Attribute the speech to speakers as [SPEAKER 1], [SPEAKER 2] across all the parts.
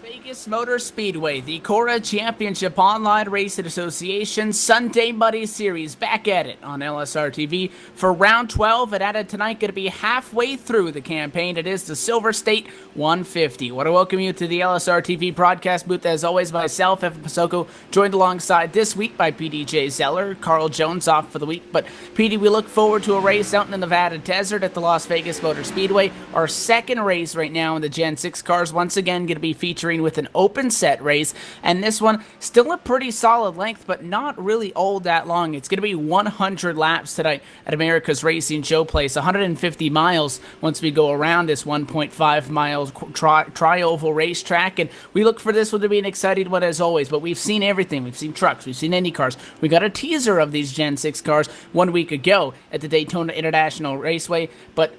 [SPEAKER 1] Vegas Motor Speedway, the Cora Championship Online Racing Association Sunday Muddy Series back at it on LSR TV for round 12. And added tonight, going to be halfway through the campaign. It is the Silver State 150. I want to welcome you to the LSR TV broadcast booth. As always, myself, Evan Pasoko, joined alongside this week by PDJ Zeller. Carl Jones off for the week. But PD, we look forward to a race out in the Nevada desert at the Las Vegas Motor Speedway. Our second race right now in the Gen 6 cars. Once again, going to be featuring with an open set race, and this one still a pretty solid length, but not really all that long. It's going to be 100 laps tonight at America's Racing Showplace, 150 miles once we go around this 1.5 miles tri-oval racetrack, and we look for this one to be an exciting one as always. But we've seen everything. We've seen trucks, we've seen Indy cars. We got a teaser of these Gen 6 cars 1 week ago at the Daytona International Raceway, but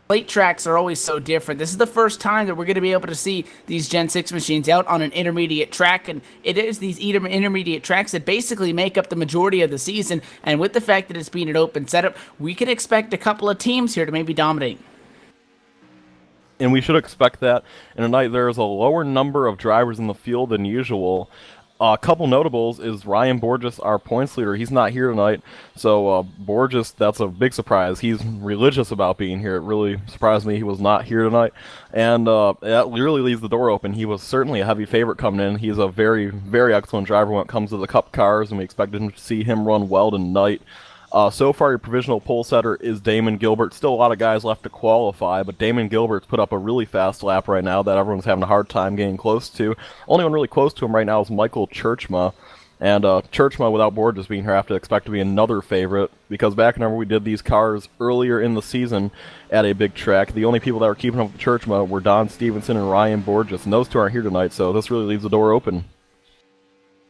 [SPEAKER 1] plate tracks are always so different. This is the first time that we're going to be able to see these Gen 6 machines out on an intermediate track, and it is these intermediate tracks that basically make up the majority of the season, and with the fact that it's being an open setup, we can expect a couple of teams here to maybe dominate.
[SPEAKER 2] And we should expect that. And tonight there's a lower number of drivers in the field than usual. A couple notables is Ryan Borges, our points leader. He's not here tonight, so Borges, that's a big surprise. He's religious about being here. It really surprised me he was not here tonight, and that really leaves the door open. He was certainly a heavy favorite coming in. He's a very, very excellent driver when it comes to the Cup cars, and we expected to see him run well tonight. So far, your provisional pole setter is Damon Gilbert. Still a lot of guys left to qualify, but Damon Gilbert's put up a really fast lap right now that everyone's having a hard time getting close to. Only one really close to him right now is Michael Churchma. And Churchma, without Borges being here, I have to expect to be another favorite, because back whenever we did these cars earlier in the season at a big track, the only people that were keeping up with Churchma were Don Stevenson and Ryan Borges, and those two aren't here tonight, so this really leaves the door open.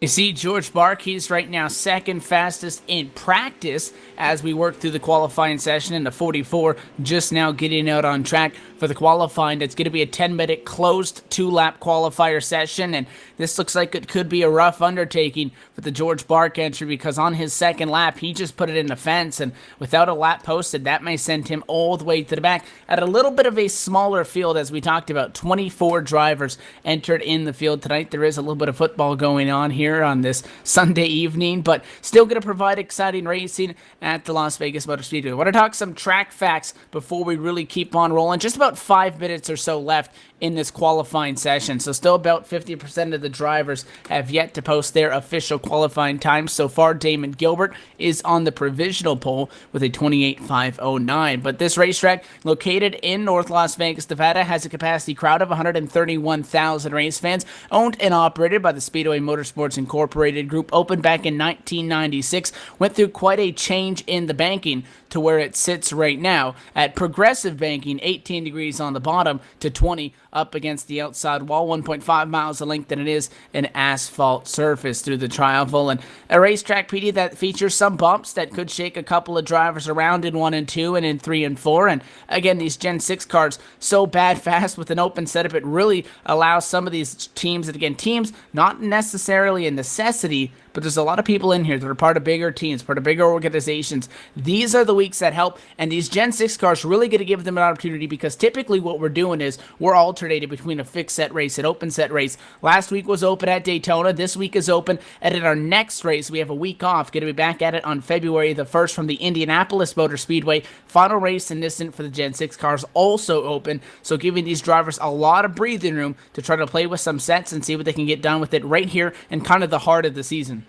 [SPEAKER 1] You see George Bark, he's right now second fastest in practice as we work through the qualifying session in the 44, just now getting out on track for the qualifying. It's going to be a 10-minute closed 2-lap qualifier session, and this looks like it could be a rough undertaking for the George Bark entry, because on his second lap, he just put it in the fence, and without a lap posted, that may send him all the way to the back at a little bit of a smaller field. As we talked about, 24 drivers entered in the field tonight. There is a little bit of football going on here on this Sunday evening, but still going to provide exciting racing at the Las Vegas Motor Speedway. I want to talk some track facts before we really keep on rolling. Just about 5 minutes or so left in this qualifying session, so still about 50% of the drivers have yet to post their official qualifying times. So far, Damon Gilbert is on the provisional pole with a 28.509, but this racetrack, located in North Las Vegas, Nevada, has a capacity crowd of 131,000 race fans, owned and operated by the Speedway Motorsports Incorporated Group, opened back in 1996, went through quite a change in the banking to where it sits right now at progressive banking, 18 degrees on the bottom to 20 up against the outside wall, 1.5 miles of length than it is an asphalt surface through the tri-oval, and a racetrack, PD, that features some bumps that could shake a couple of drivers around in 1 and 2 and in 3 and 4. And again, these Gen 6 cars so bad fast with an open setup, it really allows some of these teams, and again, teams not necessarily a necessity, but there's a lot of people in here that are part of bigger teams, part of bigger organizations. These are the weeks that help, and these Gen 6 cars really going to give them an opportunity, because typically what we're doing is we're alternating between a fixed set race and open set race. Last week was open at Daytona. This week is open, and in our next race, we have a week off. Going to be back at it on February the 1st from the Indianapolis Motor Speedway. Final race in this for the Gen 6 cars also open, so giving these drivers a lot of breathing room to try to play with some sets and see what they can get done with it right here in kind of the heart of the season.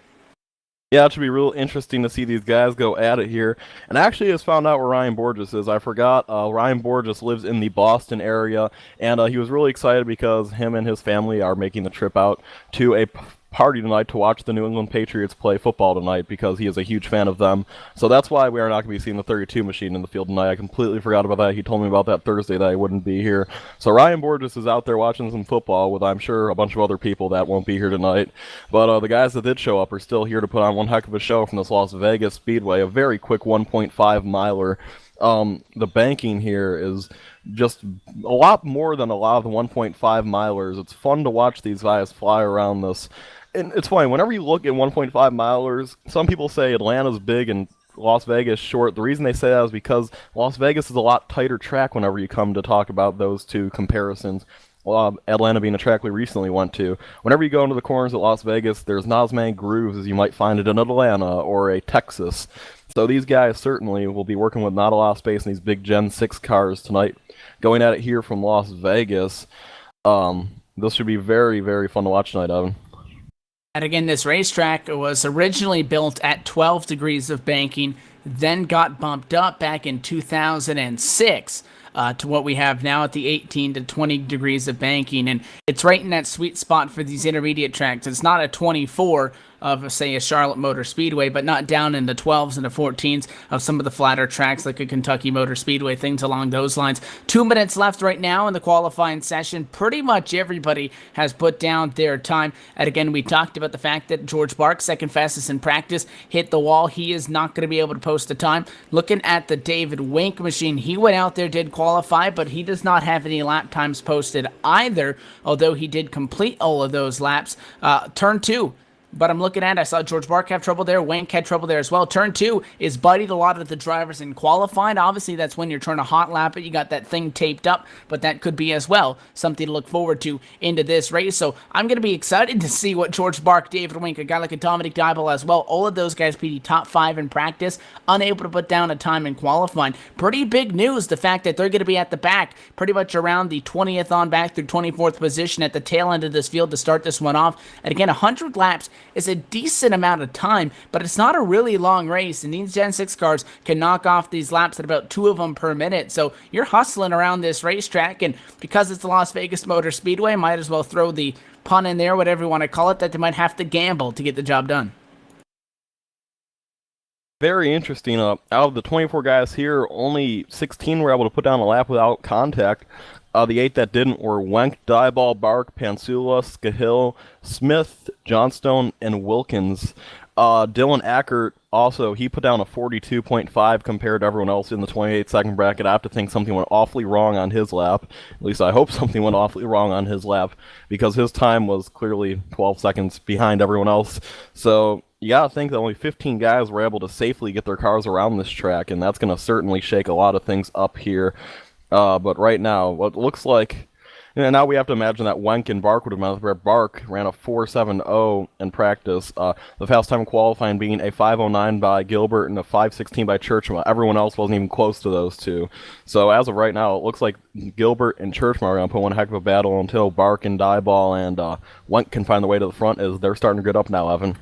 [SPEAKER 2] Yeah, it should be real interesting to see these guys go at it here. And I actually just found out where Ryan Borges is. I forgot. Ryan Borges lives in the Boston area, and he was really excited because him and his family are making the trip out to a party tonight to watch the New England Patriots play football tonight, because he is a huge fan of them. So that's why we are not going to be seeing the 32 machine in the field tonight. I completely forgot about that. He told me about that Thursday that I wouldn't be here. So Ryan Borges is out there watching some football with, I'm sure, a bunch of other people that won't be here tonight. But the guys that did show up are still here to put on one heck of a show from this Las Vegas Speedway, a very quick 1.5 miler. The banking here is just a lot more than a lot of the 1.5 milers. It's fun to watch these guys fly around this. And it's funny, whenever you look at 1.5 milers, some people say Atlanta's big and Las Vegas short. The reason they say that is because Las Vegas is a lot tighter track whenever you come to talk about those two comparisons. Atlanta being a track we recently went to. Whenever you go into the corners at Las Vegas, there's not as many grooves as you might find at an Atlanta or a Texas. So these guys certainly will be working with not a lot of space in these big Gen 6 cars tonight. Going at it here from Las Vegas, this should be very, very fun to watch tonight, Evan.
[SPEAKER 1] And again, this racetrack was originally built at 12 degrees of banking, then got bumped up back in 2006 to what we have now at the 18 to 20 degrees of banking. And it's right in that sweet spot for these intermediate tracks. It's not a 24 of, say, a Charlotte Motor Speedway, but not down in the 12s and the 14s of some of the flatter tracks like a Kentucky Motor Speedway, things along those lines. 2 minutes left right now in the qualifying session. Pretty much everybody has put down their time. And again, we talked about the fact that George Bark, second fastest in practice, hit the wall. He is not going to be able to post a time. Looking at the David Wink machine, he went out there, did qualify, but he does not have any lap times posted either, although he did complete all of those laps. Turn 2. But I'm looking at it, I saw George Bark have trouble there. Wank had trouble there as well. Turn 2 is buddied a lot of the drivers in qualifying. Obviously, that's when you're trying to hot lap it. You got that thing taped up, but that could be as well something to look forward to into this race. So I'm going to be excited to see what George Bark, David Wink, a guy like a Dominic Dybel as well. All of those guys PD top 5 in practice, unable to put down a time in qualifying. Pretty big news, the fact that they're going to be at the back, pretty much around the 20th on back through 24th position at the tail end of this field to start this one off. And again, 100 laps is a decent amount of time, but it's not a really long race, and these Gen 6 cars can knock off these laps at about 2 of them per minute, so you're hustling around this racetrack, and because it's the Las Vegas Motor Speedway, might as well throw the pun in there, whatever you want to call it, that they might have to gamble to get the job done.
[SPEAKER 2] Very interesting. Out of the 24 guys here, only 16 were able to put down a lap without contact. The 8 that didn't were Wenk, Dybal, Bark, Pansula, Skahill, Smith, Johnstone, and Wilkins. Dylan Ackert also, he put down a 42.5 compared to everyone else in the 28-second bracket. I have to think something went awfully wrong on his lap. At least I hope something went awfully wrong on his lap, because his time was clearly 12 seconds behind everyone else. So you gotta think that only 15 guys were able to safely get their cars around this track, and that's going to certainly shake a lot of things up here. But right now, what looks like, now we have to imagine that Wenk and Bark would have been where Bark ran a 4.70 in practice. The fast time qualifying being a 5.09 by Gilbert and a 5.16 by Churchma. Everyone else wasn't even close to those two. So as of right now, it looks like Gilbert and Churchma are going to put one heck of a battle until Bark and Dybal and Wenk can find the way to the front, as they're starting to get up now, Evan.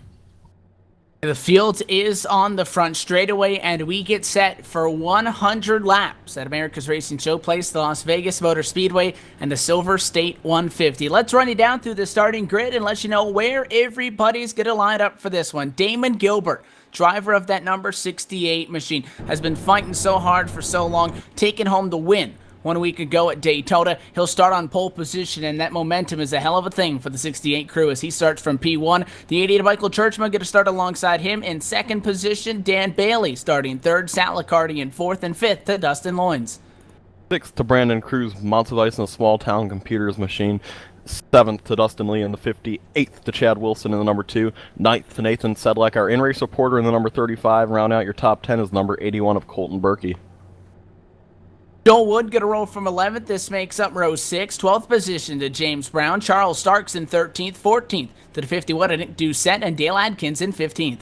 [SPEAKER 1] The field is on the front straightaway, and we get set for 100 laps at America's Racing Showplace, the Las Vegas Motor Speedway, and the Silver State 150. Let's run you down through the starting grid and let you know where everybody's going to line up for this one. Damon Gilbert, driver of that number 68 machine, has been fighting so hard for so long, taking home the win 1 week ago at Daytona. He'll start on pole position, and that momentum is a hell of a thing for the 68 crew as he starts from P1. The 88 Michael Churchman going to start alongside him in second position. Dan Bailey starting third, Sal Licardi in fourth, and fifth to Dustin Loines.
[SPEAKER 2] Sixth to Brandon Cruz, Monster Ice in a small town computers machine. 7th to Dustin Lee in the 50, 8th to Chad Wilson in the number 2, 9th to Nathan Sedlak, our in-race reporter, in the number 35. Round out your top 10 is number 81 of Colton Berkey.
[SPEAKER 1] Joel Wood going to roll from 11th. This makes up row 6. 12th position to James Brown. Charles Starks in 13th. 14th to the 51 to Nick Doucette, and Dale Adkins in 15th.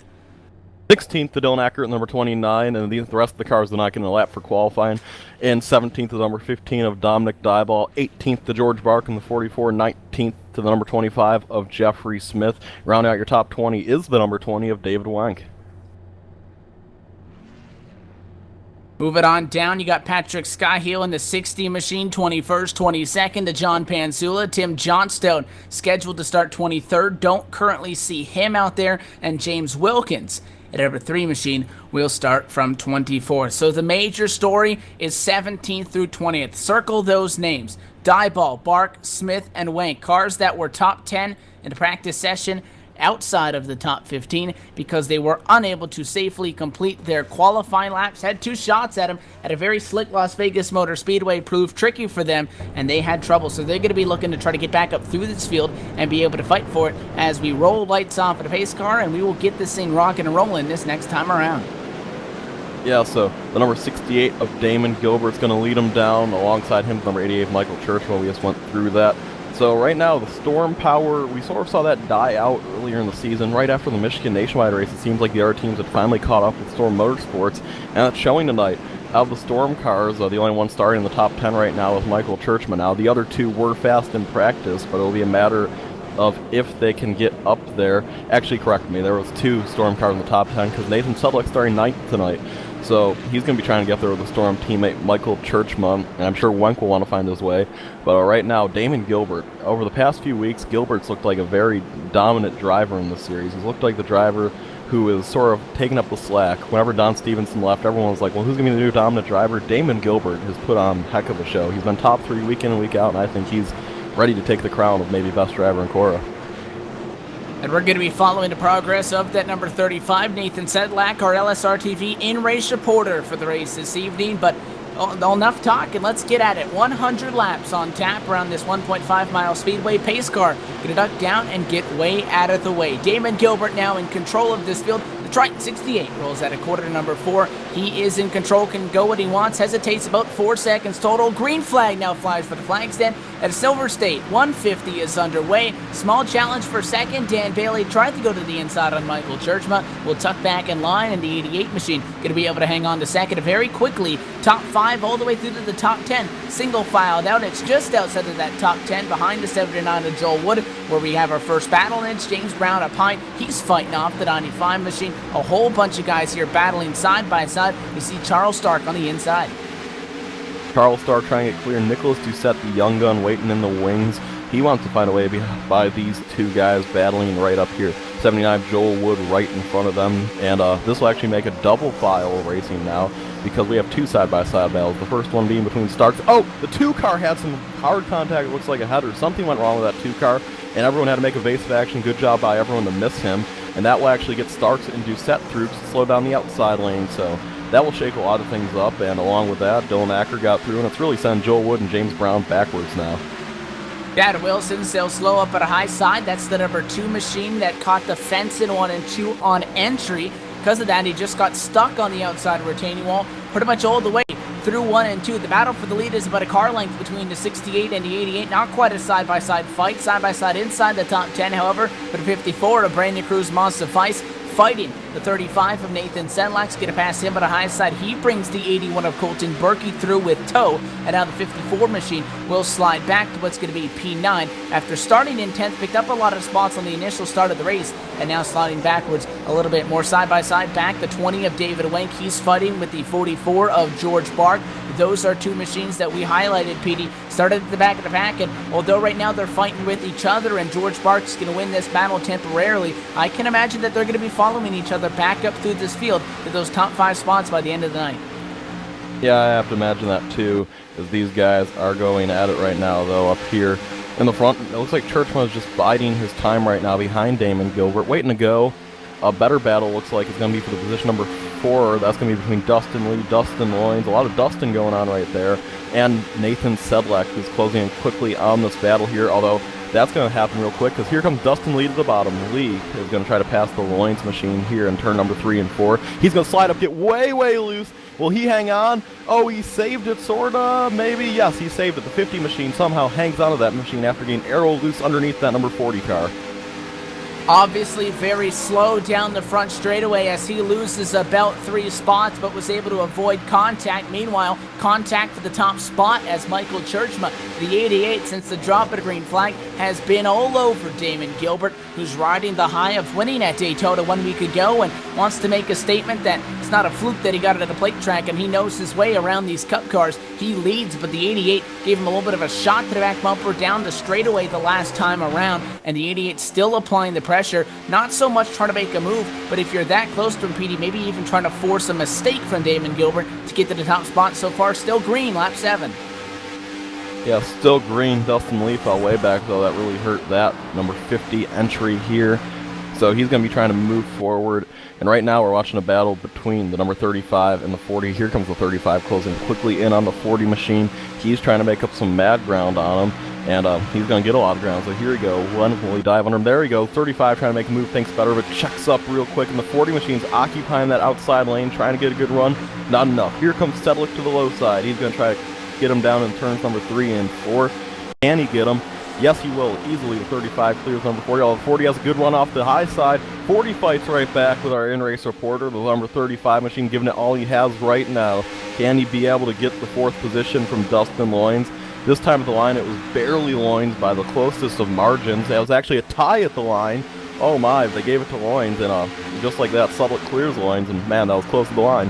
[SPEAKER 2] 16th to Dylan Ackert in number 29, and the rest of the cars are not getting a lap for qualifying. And 17th to the number 15 of Dominic Dybal. 18th to George Bark in the 44. 19th to the number 25 of Jeffrey Smith. Round out your top 20 is the number 20 of David Wank.
[SPEAKER 1] Move it on down, you got Patrick Skyhill in the 60 machine, 21st, 22nd to John Pansula. Tim Johnstone scheduled to start 23rd. Don't currently see him out there. And James Wilkins at number 3 machine will start from 24th. So the major story is 17th through 20th. Circle those names. Dybal, Bark, Smith, and Wank. Cars that were top 10 in the practice session, outside of the top 15 because they were unable to safely complete their qualifying laps. Had 2 shots at them at a very slick Las Vegas Motor Speedway, proved tricky for them, and they had trouble. So they're going to be looking to try to get back up through this field and be able to fight for it as we roll lights off at a pace car, and we will get this thing rocking and rolling this next time around.
[SPEAKER 2] Yeah, so the number 68 of Damon Gilbert's going to lead him down. Alongside him, number 88, Michael Churchman. We just went through that. So right now, the Storm Power, we sort of saw that die out earlier in the season. Right after the Michigan Nationwide race, it seems like the other teams had finally caught up with Storm Motorsports, and that's showing tonight. Out of the Storm cars, the only one starting in the top 10 right now is Michael Churchman. Now, the other two were fast in practice, but it'll be a matter of if they can get up there. Actually, correct me, there was two Storm cars in the top 10 because Nathan Sedlick's starting 9th tonight. So he's going to be trying to get there with the Storm teammate Michael Churchman, and I'm sure Wenk will want to find his way. But right now, Damon Gilbert. Over the past few weeks, Gilbert's looked like a very dominant driver in this series. He's looked like the driver who is sort of taking up the slack. Whenever Don Stevenson left, everyone was like, well, who's going to be the new dominant driver? Damon Gilbert has put on a heck of a show. He's been top 3 week in and week out, and I think he's ready to take the crown of maybe best driver in Cora.
[SPEAKER 1] And we're going to be following the progress of that number 35, Nathan Sedlak, our LSR-TV in-race reporter for the race this evening. But enough talk, and let's get at it. 100 laps on tap around this 1.5-mile speedway. Pace car going to duck down and get way out of the way. Damon Gilbert now in control of this field. The Triton 68 rolls at a quarter to number 4. He is in control, can go what he wants, hesitates about 4 seconds total. Green flag now flies for the flag stand at Silver State. 150 is underway. Small challenge for second. Dan Bailey tried to go to the inside on Michael Churchman. Will tuck back in line, and the 88 machine going to be able to hang on to second very quickly. Top 5 all the way through to the top 10. Single filed out. It's just outside of that top 10 behind the 79 of Joel Wood, where we have our first battle, and it's James Brown up high. He's fighting off the 95 machine. A whole bunch of guys here battling side by side. You see Charles Stark on the inside.
[SPEAKER 2] Charles Stark trying to get clear. Nicholas Doucette, the young gun, waiting in the wings. He wants to find a way by these two guys battling right up here. 79 Joel Wood right in front of them. And this will actually make a double file racing now because we have two side-by-side battles. The first one being between Starks. Oh, the 2-car had some hard contact. It looks like a header. Something went wrong with that 2-car, and everyone had to make evasive action. Good job by everyone to miss him. And that will actually get Starks and Doucette through to slow down the outside lane. So that will shake a lot of things up. And along with that, Dylan Acker got through, and it's really sending Joel Wood and James Brown backwards now.
[SPEAKER 1] Dad Wilson still slow up at a high side. That's the number 2 machine that caught the fence in 1 and 2 on entry. Because of that, he just got stuck on the outside retaining wall pretty much all the way through 1 and 2. The battle for the lead is about a car length between the 68 and the 88. Not quite a side-by-side fight. Side-by-side inside the top 10, however. But a 54 of Brandon Cruz must suffice. Fighting the 35 of Nathan Sedlak's going to pass him at a high side. He brings the 81 of Colton Berkey through with tow, and now the 54 machine will slide back to what's going to be P9 after starting in 10th, picked up a lot of spots on the initial start of the race, and now sliding backwards a little bit more side by side back. The 20 of David Wenk, he's fighting with the 44 of George Bark. Those are two machines that we highlighted, PD. Started at the back of the pack, and although right now they're fighting with each other and George Bark's going to win this battle temporarily, I can imagine that they're going to be following each other back up through this field to those top 5 spots by the end of the night.
[SPEAKER 2] Yeah, I have to imagine that too, as these guys are going at it right now, though, up here in the front. It looks like Churchman is just biding his time right now behind Damon Gilbert, waiting to go. A better battle looks like it's going to be for the position number 4. That's going to be between Dustin Lee, Dustin Loynes, a lot of Dustin going on right there, and Nathan Sedlak, who's closing in quickly on this battle here, although that's going to happen real quick because here comes Dustin Lee to the bottom. Lee is going to try to pass the Loynes machine here in turn number 3 and 4. He's going to slide up, get way, way loose. Will he hang on? Oh, he saved it, sorta, maybe? Yes, he saved it. The 50 machine somehow hangs onto that machine after getting arrow loose underneath that number 40 car.
[SPEAKER 1] Obviously very slow down the front straightaway as he loses about 3 spots, but was able to avoid contact. Meanwhile, contact for the top spot as Michael Churchman, the 88, since the drop of the green flag, has been all over Damon Gilbert, who's riding the high of winning at Daytona 1 week ago and wants to make a statement that it's not a fluke that he got it at the plate track and he knows his way around these cup cars. He leads, but the 88 gave him a little bit of a shot to the back bumper down the straightaway the last time around, and the 88 still applying the pressure. Not so much trying to make a move, but if you're that close to him, PD, maybe even trying to force a mistake from Damon Gilbert to get to the top spot. So far, still green, lap 7.
[SPEAKER 2] Yeah, still green. Dustin Lee fell way back, though. That really hurt that number 50 entry here. So he's going to be trying to move forward. And right now we're watching a battle between the number 35 and the 40. Here comes the 35 closing quickly in on the 40 machine. He's trying to make up some mad ground on him. and he's going to get a lot of ground. So here we go. When will he dive under him? There he goes. 35 trying to make a move, thinks better, but checks up real quick, and the 40 machine's occupying that outside lane, trying to get a good run. Not enough. Here comes Sedlick to the low side. He's going to try to get him down in turns number 3 and 4. Can he get him? Yes, he will. Easily, the 35 clears number 40. Although 40 has a good run off the high side. 40 fights right back with our in-race reporter, the number 35 machine, giving it all he has right now. Can he be able to get the 4th position from Dustin Loynes? This time at the line, it was barely Loynes by the closest of margins. It was actually a tie at the line. Oh my, they gave it to Loynes, and just like that, Sedlick clears Loynes, and man, that was close to the line.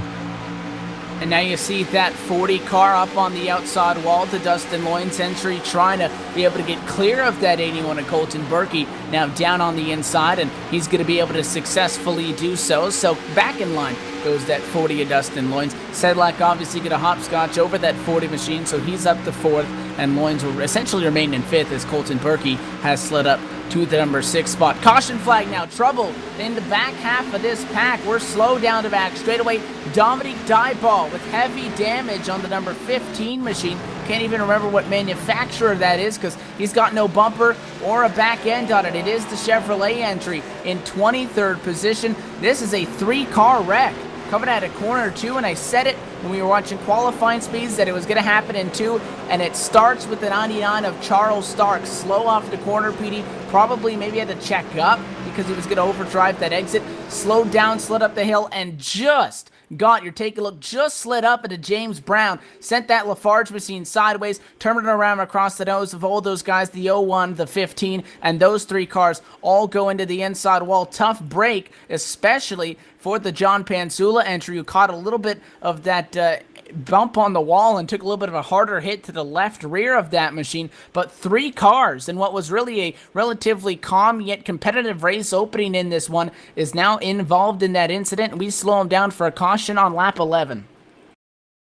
[SPEAKER 1] And now you see that 40 car up on the outside wall to Dustin Loynes' entry, trying to be able to get clear of that 81 of Colton Berkey. Now down on the inside, and he's going to be able to successfully do so. So back in line goes that 40 of Dustin Loynes. Sedlak obviously get a hopscotch over that 40 machine, so he's up to 4th, and Loynes will essentially remain in 5th as Colton Berkey has slid up to the number 6 spot. Caution flag now, trouble in the back half of this pack. We're slow down to back straightaway. Dominique Dyball with heavy damage on the number 15 machine. Can't even remember what manufacturer that is because he's got no bumper or a back end on it. It is the Chevrolet entry in 23rd position. This is a 3-car wreck coming out of corner 2, and I said it when we were watching qualifying speeds that it was going to happen in 2, and it starts with the 99 of Charles Stark. Slow off the corner, PD. Probably maybe had to check up because he was going to overdrive that exit. Slowed down, slid up the hill, and just got your take a look, just slid up into James Brown, sent that Lafarge machine sideways, turned it around across the nose of all those guys, the 01, the 15, and those 3 cars all go into the inside wall. Tough break, especially for the John Pansula entry, who caught a little bit of that bump on the wall and took a little bit of a harder hit to the left rear of that machine. But 3 cars in what was really a relatively calm yet competitive race opening in this one is now involved in that incident, and we slow them down for a caution on lap 11.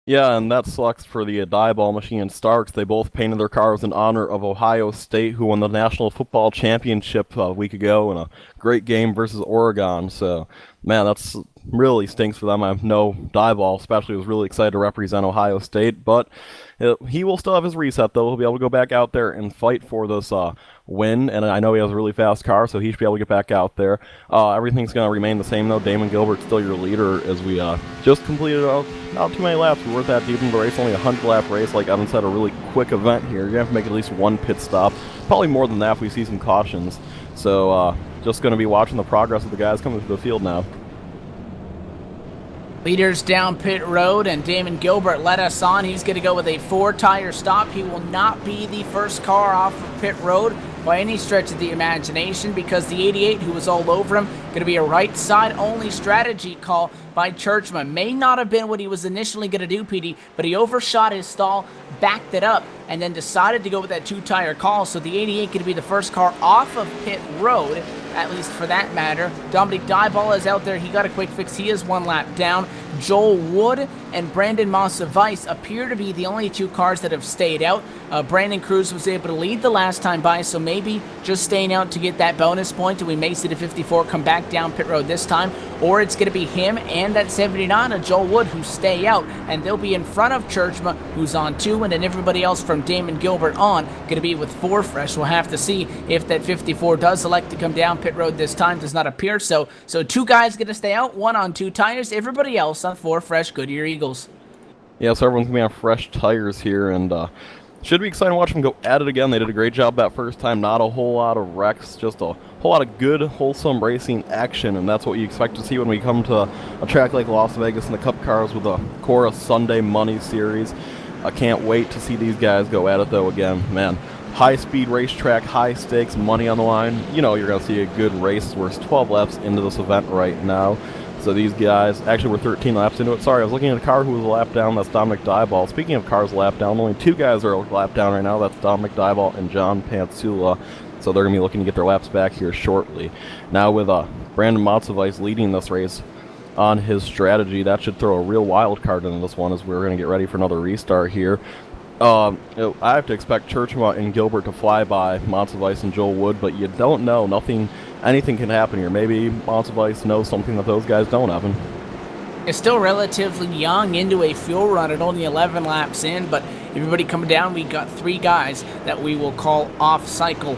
[SPEAKER 2] Yeah, and that sucks for the Dyball machine and Starks. They both painted their cars in honor of Ohio State, who won the National Football Championship a week ago in a great game versus Oregon. So, man, that's really stinks for them. I know Dyball especially was really excited to represent Ohio State, but he will still have his reset, though. He'll be able to go back out there and fight for this win, and I know he has a really fast car, so he should be able to get back out there. Everything's going to remain the same, though. Damon Gilbert's still your leader as we just completed not too many laps. We weren't that deep into the race, only a 100-lap race. Like Evan said, a really quick event here. You're going to have to make at least 1 pit stop. Probably more than that if we see some cautions. So just going to be watching the progress of the guys coming to the field now.
[SPEAKER 1] Leaders down pit road, and Damon Gilbert led us on. He's going to go with a 4-tire stop. He will not be the first car off of pit road by any stretch of the imagination, because the 88, who was all over him, going to be a right side only strategy call by Churchman. May not have been what he was initially going to do, PD, but he overshot his stall, backed it up, and then decided to go with that 2-tire call. So the 88 going to be the first car off of pit road, at least for that matter. Dominic Dyball is out there. He got a quick fix. He is 1 lap down. Joel Wood and Brandon Mossa-Weiss appear to be the only 2 cars that have stayed out. Brandon Cruz was able to lead the last time by, so maybe just staying out to get that bonus point, and we may see the 54 come back down pit road this time, or it's going to be him and that 79 of Joel Wood who stay out, and they'll be in front of Churchma, who's on 2, and then everybody else from Damon Gilbert on going to be with 4 fresh. We'll have to see if that 54 does elect to come down pit road this time. Does not appear so. So 2 guys going to stay out, 1 on 2 tires, everybody else on 4 fresh Goodyear Eagles.
[SPEAKER 2] Yeah, so everyone's going to be on fresh tires here, and should be exciting to watch them go at it again. They did a great job that first time. Not a whole lot of wrecks, just a whole lot of good, wholesome racing action, and that's what you expect to see when we come to a track like Las Vegas and the Cup Cars with the Cora Sunday Money Series. I can't wait to see these guys go at it, though, again. Man, high-speed racetrack, high stakes, money on the line. You know you're going to see a good race. We're 12 laps into this event right now. So these guys, actually we're 13 laps into it. Sorry, I was looking at a car who was a lap down. That's Dominic Dyball. Speaking of cars lap down, only 2 guys are a lap down right now. That's Dominic Dyball and John Pansula. So they're going to be looking to get their laps back here shortly. Now with Brandon Mossa-Weiss leading this race on his strategy, that should throw a real wild card into this one as we're going to get ready for another restart here. I have to expect Churchma and Gilbert to fly by Mossa-Weiss and Joel Wood, but you don't know. Anything can happen here. Maybe Mossa-Weiss knows something that those guys don't happen.
[SPEAKER 1] Is still relatively young into a fuel run at only 11 laps in, but everybody coming down, we got 3 guys that we will call off-cycle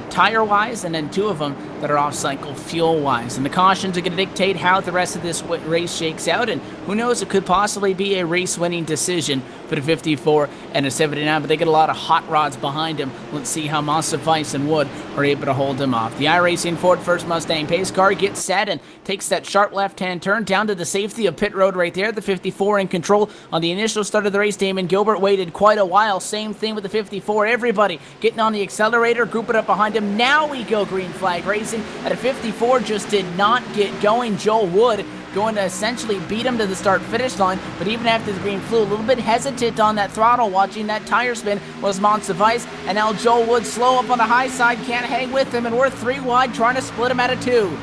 [SPEAKER 1] tire-wise, and then 2 of them that are off-cycle fuel-wise. And the cautions are going to dictate how the rest of this race shakes out, and who knows, it could possibly be a race-winning decision for the 54 and the 79, but they get a lot of hot rods behind him. Let's see how Massa Weiss and Wood are able to hold him off. The iRacing Ford First Mustang pace car gets set and takes that sharp left-hand turn down to the safety of pit road right there. The 54 in control on the initial start of the race. Damon Gilbert waited quite a while. Same thing with the 54. Everybody getting on the accelerator, grouping up behind him. Now we go green flag racing. At a 54 just did not get going. Joel Wood going to essentially beat him to the start-finish line, but even after the green flew, a little bit hesitant on that throttle, watching that tire spin was Massa Weiss, and now Joel Wood slow up on the high side, can't hang with him, and we're 3 wide trying to split him out of 2.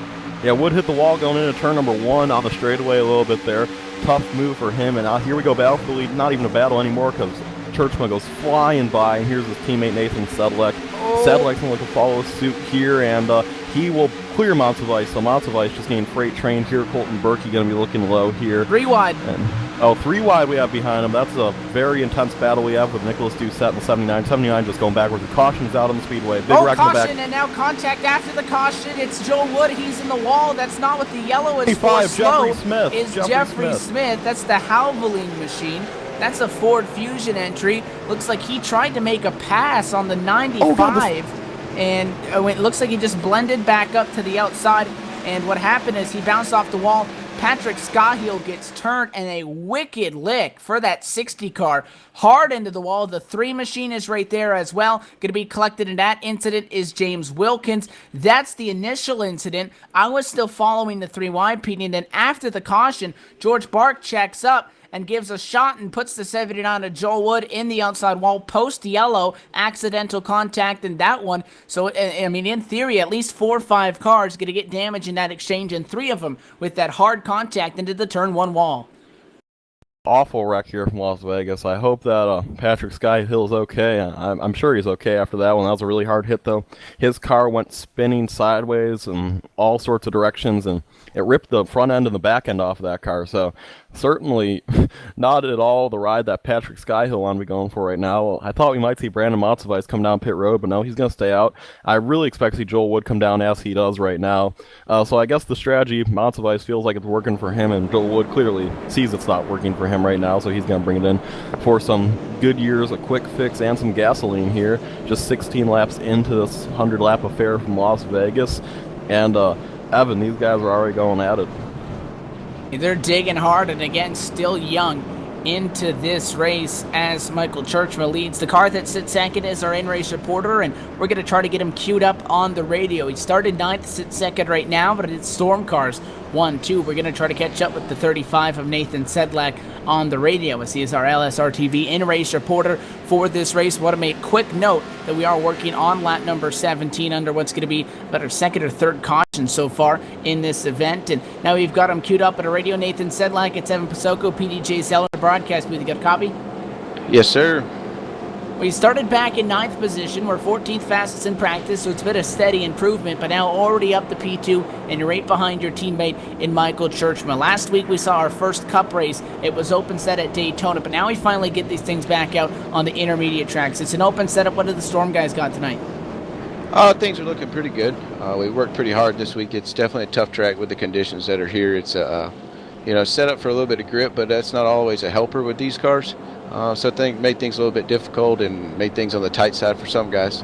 [SPEAKER 2] Yeah, Wood hit the wall going into turn number 1 on the straightaway a little bit there. Tough move for him, and now here we go, battle for the lead. Not even a battle anymore because Churchman goes flying by, and here's his teammate Nathan Sedlak. Sedlak's going to follow suit here, and he will clear Massa Weiss. So Massa Weiss just getting freight trained here. Colton Berkey going to be looking low here.
[SPEAKER 1] 3 wide.
[SPEAKER 2] And, 3 wide we have behind him. That's a very intense battle we have with Nicholas Doucette in the 79. 79 just going backwards. The caution is out on the speedway. Big wreck in the back.
[SPEAKER 1] Caution, and now contact after the caution. It's Joel Wood. He's in the wall. That's not what the yellow is for. Slow is Jeffrey Smith. That's the Hauveling machine. That's a Ford Fusion entry. Looks like he tried to make a pass on the 95, and it looks like he just blended back up to the outside, and what happened is he bounced off the wall. Patrick Scahill gets turned, and a wicked lick for that 60 car. Hard into the wall. The 3 machine is right there as well. Going to be collected in that incident is James Wilkins. That's the initial incident. I was still following the 3 wide, Pete, and then after the caution, George Bark checks up and gives a shot and puts the 79 to Joel Wood in the outside wall, post-yellow, accidental contact in that one. So, I mean, in theory, at least 4 or 5 cars going to get damage in that exchange, and 3 of them with that hard contact into the turn 1 wall.
[SPEAKER 2] Awful wreck here from Las Vegas. I hope that Patrick Scahill is okay. I'm sure he's okay after that one. That was a really hard hit, though. His car went spinning sideways in all sorts of directions, and it ripped the front end and the back end off of that car. So certainly not at all the ride that Patrick Scahill want to be going for right now. I thought we might see Brandon Massa Weiss come down pit road, but no, he's going to stay out. I really expect to see Joel Wood come down as he does right now. So I guess the strategy, Massa Weiss feels like it's working for him, and Joel Wood clearly sees it's not working for him right now, so he's going to bring it in for some good years, a quick fix, and some gasoline here. Just 16 laps into this 100-lap affair from Las Vegas. And Evan, these guys are already going at it.
[SPEAKER 1] They're digging hard, and again, still young into this race as Michael Churchman leads. The car that sits second is our in-race reporter, and we're going to try to get him queued up on the radio. He started 9th, sits second right now, but it's Storm Cars 1, 2. We're going to try to catch up with the 35 of Nathan Sedlak on the radio as he is our LSRTV in-race reporter for this race. Want to make quick note that we are working on lap number 17 under what's going to be about our 2nd or 3rd caution so far in this event. And now we've got him queued up at a radio. Nathan Sedlak, it's Evan Pasoko, PDJ Zeller, broadcast booth. You got a copy?
[SPEAKER 3] Yes, sir.
[SPEAKER 1] We started back in 9th position. We're 14th fastest in practice, so it's been a steady improvement, but now already up to P2, and you're right behind your teammate in Michael Churchman. Last week we saw our first Cup race. It was open set at Daytona, but now we finally get these things back out on the intermediate tracks. It's an open setup. What did the Storm guys got tonight?
[SPEAKER 3] Things are looking pretty good. We worked pretty hard this week. It's definitely a tough track with the conditions that are here. It's set up for a little bit of grip, but that's not always a helper with these cars. So I think made things a little bit difficult and made things on the tight side for some guys.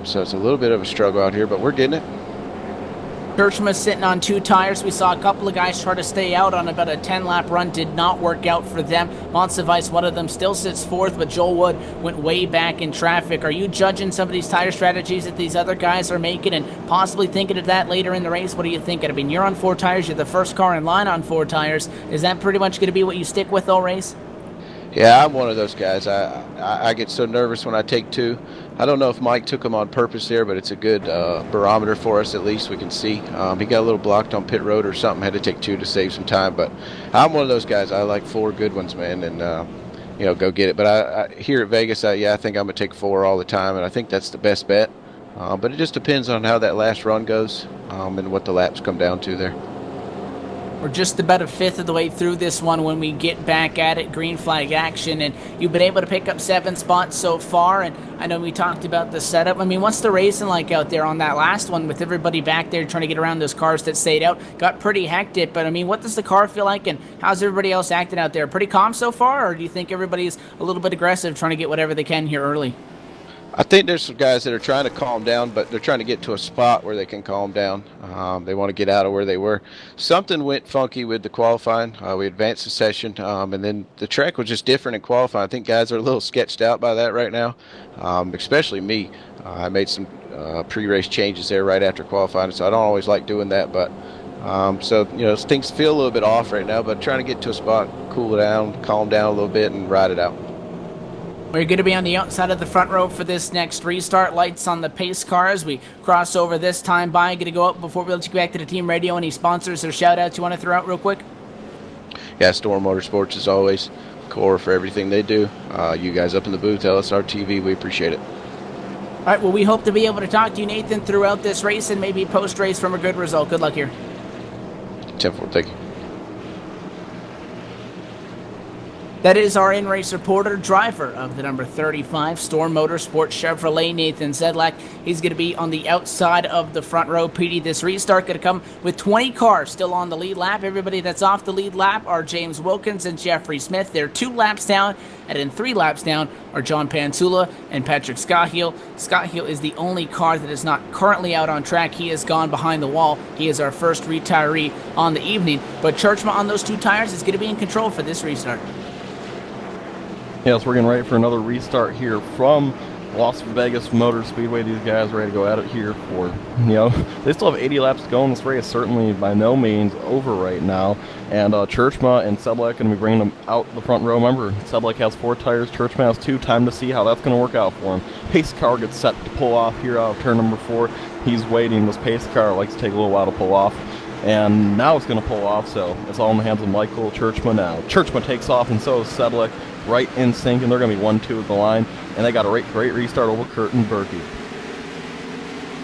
[SPEAKER 3] So it's a little bit of a struggle out here, but we're getting it.
[SPEAKER 1] Churchman sitting on 2 tires. We saw a couple of guys try to stay out on about a 10-lap run. Did not work out for them. Massa Weiss, one of them, still sits 4th, but Joel Wood went way back in traffic. Are you judging some of these tire strategies that these other guys are making and possibly thinking of that later in the race? What are you thinking? I mean, you're on 4 tires. You're the first car in line on 4 tires. Is that pretty much going to be what you stick with all race?
[SPEAKER 3] Yeah, I'm one of those guys. I get so nervous when I take 2. I don't know if Mike took them on purpose there, but it's a good barometer for us. At least we can see. He got a little blocked on pit road or something. Had to take 2 to save some time. But I'm one of those guys. I like 4 good ones, man, and go get it. But I here at Vegas, I think I'm gonna take 4 all the time, and I think that's the best bet. But it just depends on how that last run goes and what the laps come down to there.
[SPEAKER 1] We're just about a fifth of the way through this one when we get back at it, green flag action, and you've been able to pick up 7 spots so far, and I know we talked about the setup. I mean, what's the racing like out there on that last one with everybody back there trying to get around those cars that stayed out? Got pretty hectic, but I mean, what does the car feel like, and how's everybody else acting out there? Pretty calm so far, or do you think everybody's a little bit aggressive trying to get whatever they can here early?
[SPEAKER 3] I think there's some guys that are trying to calm down, but they're trying to get to a spot where they can calm down. They want to get out of where they were. Something went funky with the qualifying. We advanced the session, and then the track was just different in qualifying. I think guys are a little sketched out by that right now, especially me. I made some pre-race changes there right after qualifying, so I don't always like doing that. But so things feel a little bit off right now, but trying to get to a spot, cool it down, calm down a little bit, and ride it out.
[SPEAKER 1] We're going to be on the outside of the front row for this next restart. Lights on the pace cars. We cross over this time by. Going to go up before we let you get back to the team radio. Any sponsors or shout-outs you want to throw out real quick?
[SPEAKER 3] Yeah, Storm Motorsports is always core for everything they do. You guys up in the booth, LSR TV, we appreciate it.
[SPEAKER 1] All right, well, we hope to be able to talk to you, Nathan, throughout this race and maybe post-race from a good result. Good luck here.
[SPEAKER 3] 10-4, thank you.
[SPEAKER 1] That is our in-race reporter, driver of the number 35 Storm Motorsports Chevrolet, Nathan Sedlak. He's going to be on the outside of the front row. Petey, this restart going to come with 20 cars still on the lead lap. Everybody that's off the lead lap are James Wilkins and Jeffrey Smith. They're 2 laps down, and in 3 laps down are John Pansula and Patrick Scohill. Scohill is the only car that is not currently out on track. He has gone behind the wall. He is our first retiree on the evening, but Churchma on those 2 tires is going to be in control for this restart.
[SPEAKER 2] Yes, we're getting ready for another restart here from Las Vegas Motor Speedway. These guys are ready to go at it here for, they still have 80 laps to go in this race. Certainly by no means over right now. And Churchma and Sedlak going to be bringing them out the front row. Remember, Sedlak has 4 tires, Churchma has 2. Time to see how that's going to work out for him. Pace car gets set to pull off here out of turn number 4. He's waiting. This pace car likes to take a little while to pull off. And now it's going to pull off, so it's all in the hands of Michael Churchma now. Churchma takes off, and so is Sedlak, right in sync, and they're going to be 1-2 at the line. And they got a great restart over Kurt and Berkey.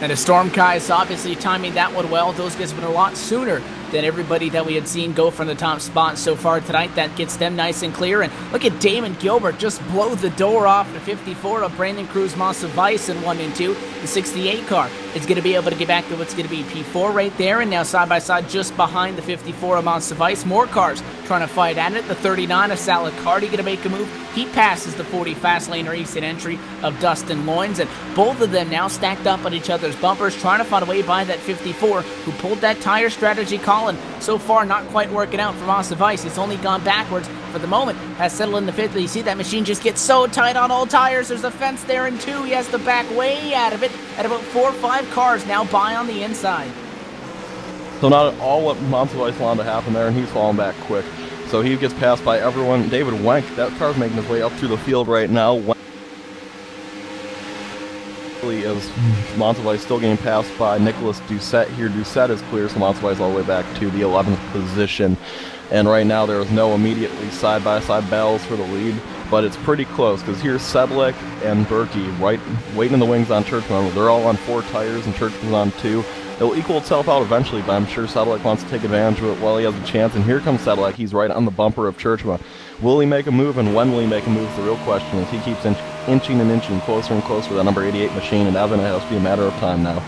[SPEAKER 1] And the Storm guys obviously timing that one well. Those guys have been a lot sooner than everybody that we had seen go from the top spot so far tonight. That gets them nice and clear. And look at Damon Gilbert just blow the door off the 54 of Brandon Cruz Massa Vice in 1 and 2. The 68 car is going to be able to get back to what's going to be P4 right there. And now side by side just behind the 54 of Massa Vice. More cars trying to fight at it. The 39 of Salicardi going to make a move. He passes the 40 fast lane or exit entry of Dustin Loynes. And both of them now stacked up on each other's bumpers, trying to find a way by that 54 who pulled that tire strategy call. And so far, not quite working out for Massa Vice. It's only gone backwards for the moment. Has settled in the 5th, but you see that machine just gets so tight on all tires. There's a fence there in 2. He has to back way out of it. At about 4 or 5 cars now by on the inside.
[SPEAKER 2] So not at all what Massa Vice wanted to happen there, and he's falling back quick. So he gets passed by everyone. David Wenck, that car's making his way up through the field right now. Is Massa Vice still getting passed by Nicholas Doucette here. Doucette is clear, so Massa Vice all the way back to the 11th position. And right now there is no immediately side-by-side battles for the lead, but it's pretty close because here's Sedlak and Berkey right waiting in the wings on Churchman. They're all on 4 tires and Churchman's on 2. It'll equal itself out eventually, but I'm sure Sedlak wants to take advantage of it while he has a chance. And here comes Sedlak. He's right on the bumper of Churchman. Will he make a move, and when will he make a move is the real question, as he keeps inching and inching closer and closer to that number 88 machine, and Evan, it has to be a matter of time now.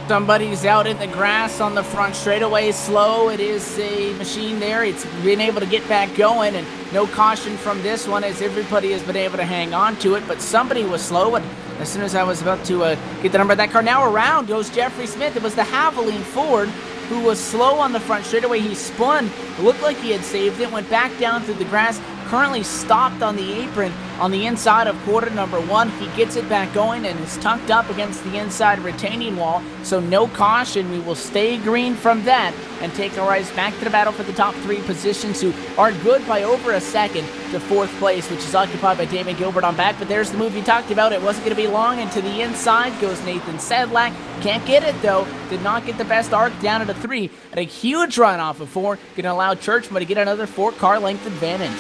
[SPEAKER 1] Somebody's out in the grass on the front straightaway slow. It is a machine there. It's been able to get back going, and no caution from this one as everybody has been able to hang on to it, but somebody was slow, and as soon as I was about to get the number of that car, now around goes Jeffrey Smith. It was the Havoline Ford who was slow on the front straightaway. He spun, it looked like he had saved it, went back down through the grass, currently stopped on the apron on the inside of quarter number 1. He gets it back going and is tucked up against the inside retaining wall, so no caution. We will stay green from that and take our eyes back to the battle for the top 3 positions, who are good by over a second to 4th place, which is occupied by Damon Gilbert on back. But there's the move you talked about. It wasn't going to be long, and to the inside goes Nathan Sedlak. Can't get it though. Did not get the best arc down at a 3. And a huge run off of 4, going to allow Churchman to get another 4 car length advantage.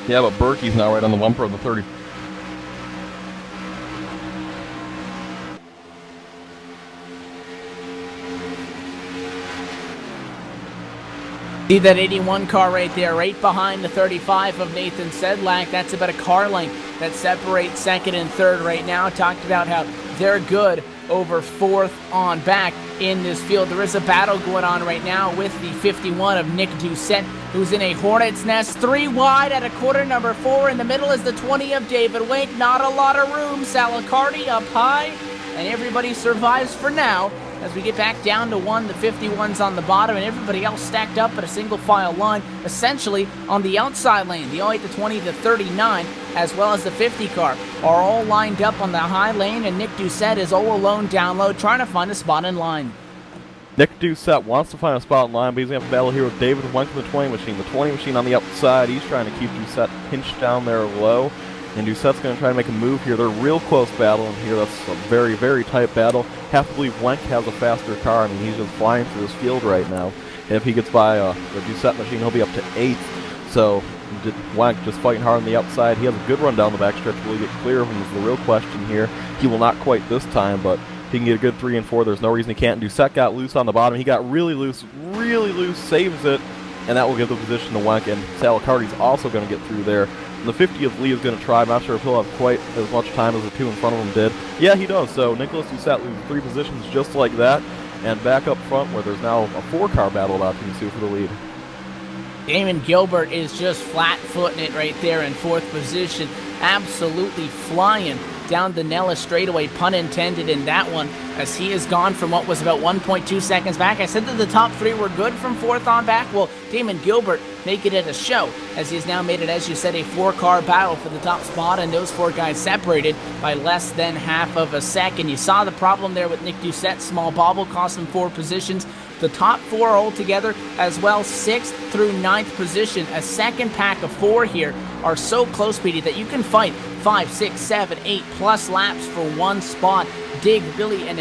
[SPEAKER 2] Yeah, but Berkey's now right on the bumper of the 30.
[SPEAKER 1] See that 81 car right there, right behind the 35 of Nathan Sedlak. That's about a car length that separates second and third right now. Talked about how they're good over fourth on back in this field. There is a battle going on right now with the 51 of Nick Doucette, who's in a hornet's nest, 3 wide at a quarter number 4. In the middle is the 20 of David Wink. Not a lot of room. Salicardi up high, and everybody survives for now. As we get back down to 1, the 51's on the bottom, and everybody else stacked up at a single file line, essentially on the outside lane. The 08, the 20, the 39, as well as the 50 car are all lined up on the high lane, and Nick Doucette is all alone down low trying to find a spot in line.
[SPEAKER 2] Nick Doucette wants to find a spot in line, but he's going to have to battle here with David Wenk in the 20 machine. The 20 machine on the outside, he's trying to keep Doucette pinched down there low. And Doucette's going to try to make a move here. They're real close battling here. That's a very, very tight battle. Have to believe Wenk has a faster car. I mean, he's just flying through this field right now. And if he gets by the Doucette machine, he'll be up to 8th. So Wenk just fighting hard on the outside. He has a good run down the backstretch. Will he get clear of him is the real question here. He will not quite this time, but if he can get a good 3 and 4, there's no reason he can't. Doucette got loose on the bottom. He got really loose, saves it, and that will give the position to Wenk. And Salicardi's also going to get through there. The 50 of Lee is going to try. I'm not sure if he'll have quite as much time as the 2 in front of him did. Yeah, he does. So Nicholas Doucette loses 3 positions just like that. And back up front where there's now a 4-car battle about to ensue for the lead.
[SPEAKER 1] Damon Gilbert is just flat-footing it right there in 4th position. Absolutely flying down the Nellis straightaway, pun intended in that one, as he has gone from what was about 1.2 seconds back. I said that the top 3 were good from 4th on back. Well, Damon Gilbert making it a show, as he has now made it, as you said, a 4-car battle for the top spot, and those 4 guys separated by less than half of a second. You saw the problem there with Nick Doucette's small bobble, cost him 4 positions. The top 4 altogether as well, 6th through 9th position. A second pack of 4 here are so close, Petey, that you can fight 5, 6, 7, 8 plus laps for 1 spot. Dig really, and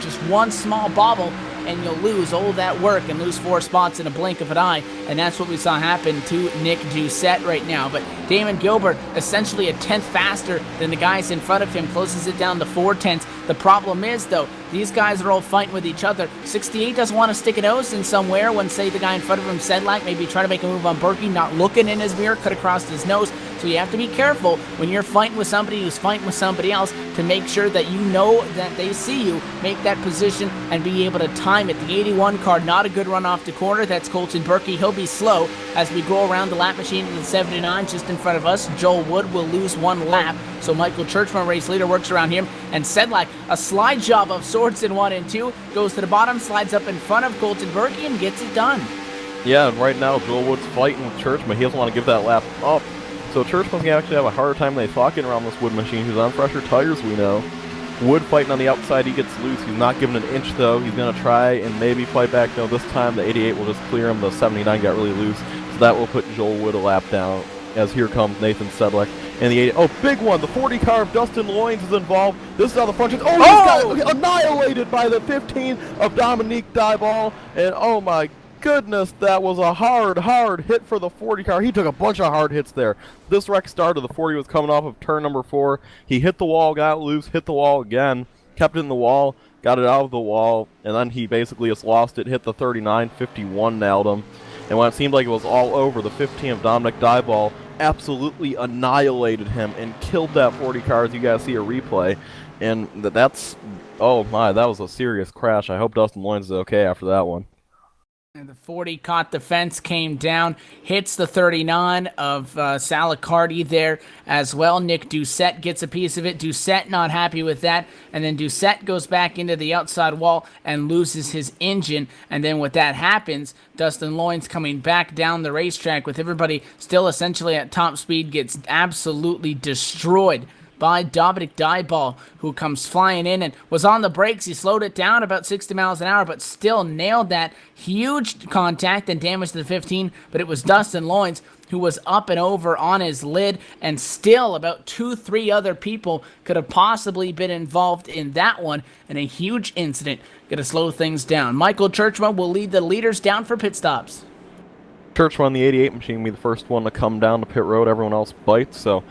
[SPEAKER 1] just 1 small bobble, and you'll lose all that work and lose 4 spots in a blink of an eye. And that's what we saw happen to Nick Doucette right now. But Damon Gilbert, essentially a 10th faster than the guys in front of him, closes it down to 4 tenths. The problem is, though, these guys are all fighting with each other. 68 doesn't want to stick a nose in somewhere when, say, the guy in front of him, Sedlak, maybe try to make a move on Berkey, not looking in his mirror, cut across his nose. So you have to be careful when you're fighting with somebody who's fighting with somebody else to make sure that you know that they see you, make that position, and be able to time it. The 81 car, not a good run off the corner. That's Colton Berkey. He'll be slow as we go around the lap machine to the 79 just in front of us. Joel Wood will lose 1 lap. So Michael Churchman, race leader, works around him. And Sedlak, a slide job of sorts in 1 and 2, goes to the bottom, slides up in front of Colton Berkey, and gets it done.
[SPEAKER 2] Yeah, and right now Joel Wood's fighting with Churchman. He doesn't want to give that lap up. So Churchman's going to actually have a harder time than they thought getting around this Wood machine, who's on fresher tires, we know. Wood fighting on the outside, he gets loose. He's not giving an inch, though. He's going to try and maybe fight back. No, this time the 88 will just clear him. The 79 got really loose, so that will put Joel Wood a lap down, as here comes Nathan Sedlak. And the 80, big one. The 40 car of Dustin Loynes is involved. This is how the front is. He got annihilated by the 15 of Dominique Dyball. And oh my goodness, that was a hard hit for the 40 car. He took a bunch of hard hits there. This wreck started. The 40 was coming off of turn number 4. He hit the wall, got loose, hit the wall again, kept it in the wall, got it out of the wall, and then he basically just lost it, hit the 39, 51 nailed him. And when it seemed like it was all over, the 15 of Dominic Dyball absolutely annihilated him and killed that 40 car, as you guys see a replay. And that's, oh my, that was a serious crash. I hope Dustin Loynes is okay after that one.
[SPEAKER 1] And the 40 caught the fence, came down, hits the 39 of Salicardi there as well. Nick Doucette gets a piece of it. Doucette not happy with that. And then Doucette goes back into the outside wall and loses his engine. And then when that happens, Dustin Loynes coming back down the racetrack with everybody still essentially at top speed gets absolutely destroyed by Dominic Dyball, who comes flying in and was on the brakes. He slowed it down about 60 miles an hour, but still nailed that huge contact and damage to the 15. But it was Dustin Loynes who was up and over on his lid, and still about 2-3 other people could have possibly been involved in that one, and a huge incident. Going to slow things down. Michael Churchman will lead the leaders down for pit stops.
[SPEAKER 2] Churchman on the 88 machine will be the first one to come down to pit road. Everyone else bites, so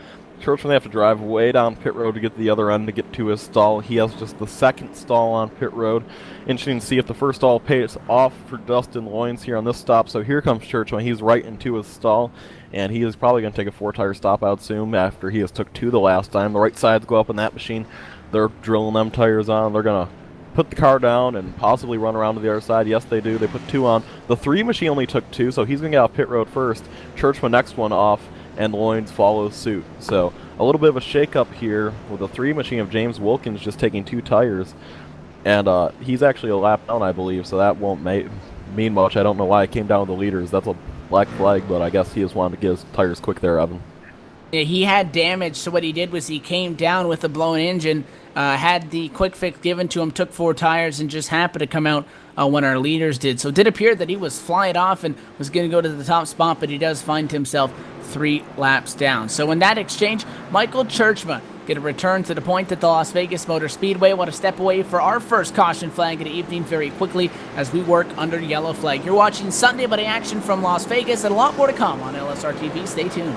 [SPEAKER 2] Churchman, they have to drive way down pit road to get to the other end to get to his stall. He has just the second stall on pit road. Interesting to see if the first stall pays off for Dustin Loynes here on this stop. So here comes Churchman. He's right into his stall, and he is probably going to take a 4-tire stop out soon after he has took 2 the last time. The right sides go up in that machine. They're drilling them tires on. They're going to put the car down and possibly run around to the other side. Yes, they do. They put 2 on. The 3 machine only took 2, so he's going to get out pit road first. Churchman next one off, and Loynes follows suit. So a little bit of a shake-up here with the 3 machine of James Wilkins just taking 2 tires. And he's actually a lap down, I believe, so that won't mean much. I don't know why it came down with the leaders. That's a black flag, but I guess he just wanted to get his tires quick there, Evan.
[SPEAKER 1] Yeah, he had damage, so what he did was he came down with a blown engine, had the quick fix given to him, took 4 tires, and just happened to come out when our leaders did. So it did appear that he was flying off and was going to go to the top spot, but he does find himself 3 laps down. So in that exchange, Michael Churchman going to return to the point at the Las Vegas Motor Speedway. Want to step away for our first caution flag of the evening very quickly as we work under yellow flag. You're watching Sunday Money Action from Las Vegas, and a lot more to come on LSR TV. Stay tuned.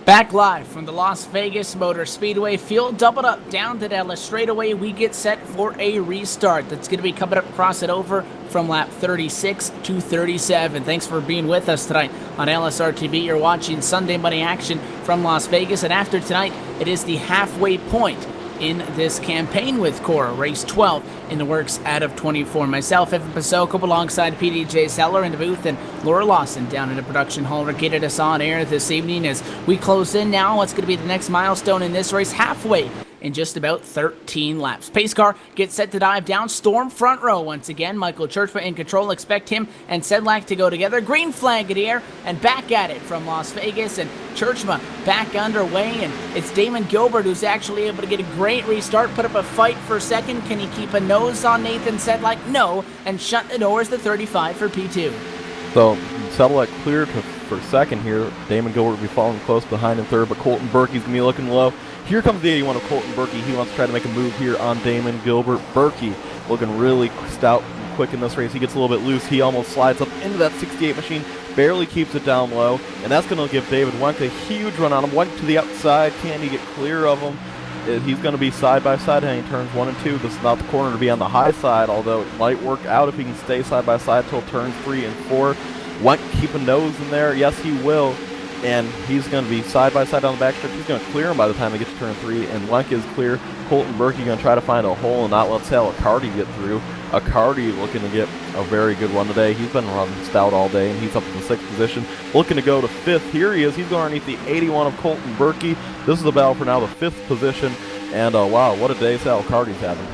[SPEAKER 1] Back live from the Las Vegas Motor Speedway. Field doubled up down to Dallas straightaway. We get set for a restart that's going to be coming up across it over from lap 36 to 37. Thanks for being with us tonight on LSR TV. You're watching Sunday Money Action from Las Vegas, and after tonight, it is the halfway point in this campaign with Cora. Race 12 in the works out of 24. Myself, Evan Pasoko, alongside PDJ Seller in the booth, and Laura Lawson down in the production hall, getting us on air this evening as we close in now. What's going to be the next milestone in this race? Halfway in just about 13 laps. Pace car gets set to dive down. Storm front row once again. Michael Churchman in control. Expect him and Sedlak to go together. Green flag in the air and back at it from Las Vegas. And Churchman back underway. And it's Damon Gilbert who's actually able to get a great restart. Put up a fight for second. Can he keep a nose on Nathan Sedlak? No. And shut the doors to 35 for P2.
[SPEAKER 2] So Sedlak cleared for second here. Damon Gilbert will be following close behind in third, but Colton Berkey's going to be looking low. Here comes the 81 of Colton Berkey. He wants to try to make a move here on Damon Gilbert. Berkey looking really stout and quick in this race. He gets a little bit loose. He almost slides up into that 68 machine, barely keeps it down low, and that's going to give David Wenk a huge run on him. Wenk to the outside, can he get clear of him? He's going to be side-by-side heading turns 1 and 2. This is not the corner to be on the high side, although it might work out if he can stay side-by-side till turns 3 and 4. Wenk keep a nose in there. Yes, he will. And he's going to be side-by-side on the backstretch. He's going to clear him by the time he gets to turn 3, and Wenk is clear. Colton Berkey going to try to find a hole and not let Sal Accardi get through. Accardi looking to get a very good run today. He's been running stout all day, and he's up in the 6th position. Looking to go to 5th. Here he is. He's going underneath the 81 of Colton Berkey. This is the battle for now the 5th position. And wow, what a day Sal Accardi's having.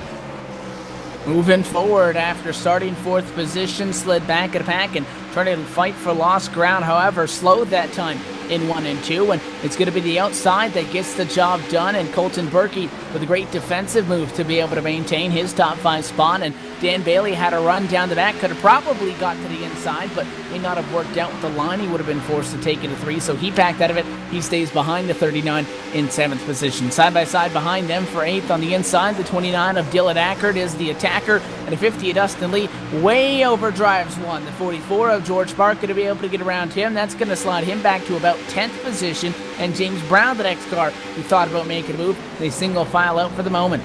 [SPEAKER 1] Moving forward after starting 4th position, slid back at a pack and trying to fight for lost ground. However, slowed that time in 1 and 2, and it's going to be the outside that gets the job done, and Colton Berkey with a great defensive move to be able to maintain his top 5 spot, and Dan Bailey had a run down the back, could have probably got to the inside, but may not have worked out with the line. He would have been forced to take it to 3, so he backed out of it. He stays behind the 39 in 7th position. Side by side behind them for 8th on the inside, the 29 of Dylan Ackert is the attacker, and a 50 of Dustin Lee way overdrives one. The 44 of George Bark going to be able to get around him. That's going to slide him back to about 10th position, and James Brown, the next car who thought about making a move, they single file out for the moment.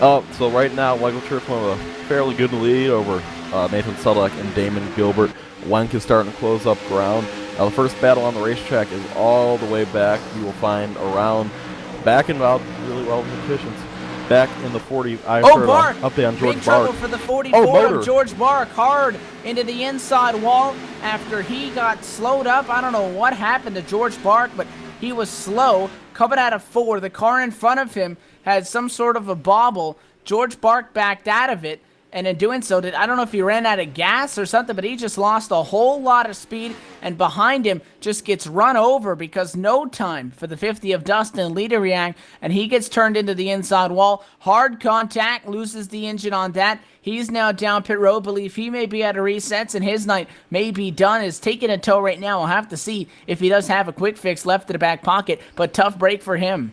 [SPEAKER 2] So right now, Michael Churchman with a fairly good lead over Nathan Sedlak and Damon Gilbert. Wenk is starting to close up ground. Now the first battle on the racetrack is all the way back. You will find around back in about really well positions. Back in the 40.
[SPEAKER 1] Bark!
[SPEAKER 2] Update on George
[SPEAKER 1] Big
[SPEAKER 2] Bark.
[SPEAKER 1] trouble for the 44
[SPEAKER 2] Motor.
[SPEAKER 1] of George Bark. Hard into the inside wall after he got slowed up. I don't know what happened to George Bark, but he was slow. Coming out of 4, the car in front of him had some sort of a bobble. George Bark backed out of it, and in doing so, I don't know if he ran out of gas or something, but he just lost a whole lot of speed, and behind him just gets run over because no time for the 50 of Dustin Lee to react, and he gets turned into the inside wall. Hard contact, loses the engine on that. He's now down pit road. Believe he may be out of resets, and his night may be done. Is taking a tow right now. We'll have to see if he does have a quick fix left in the back pocket, but tough break for him.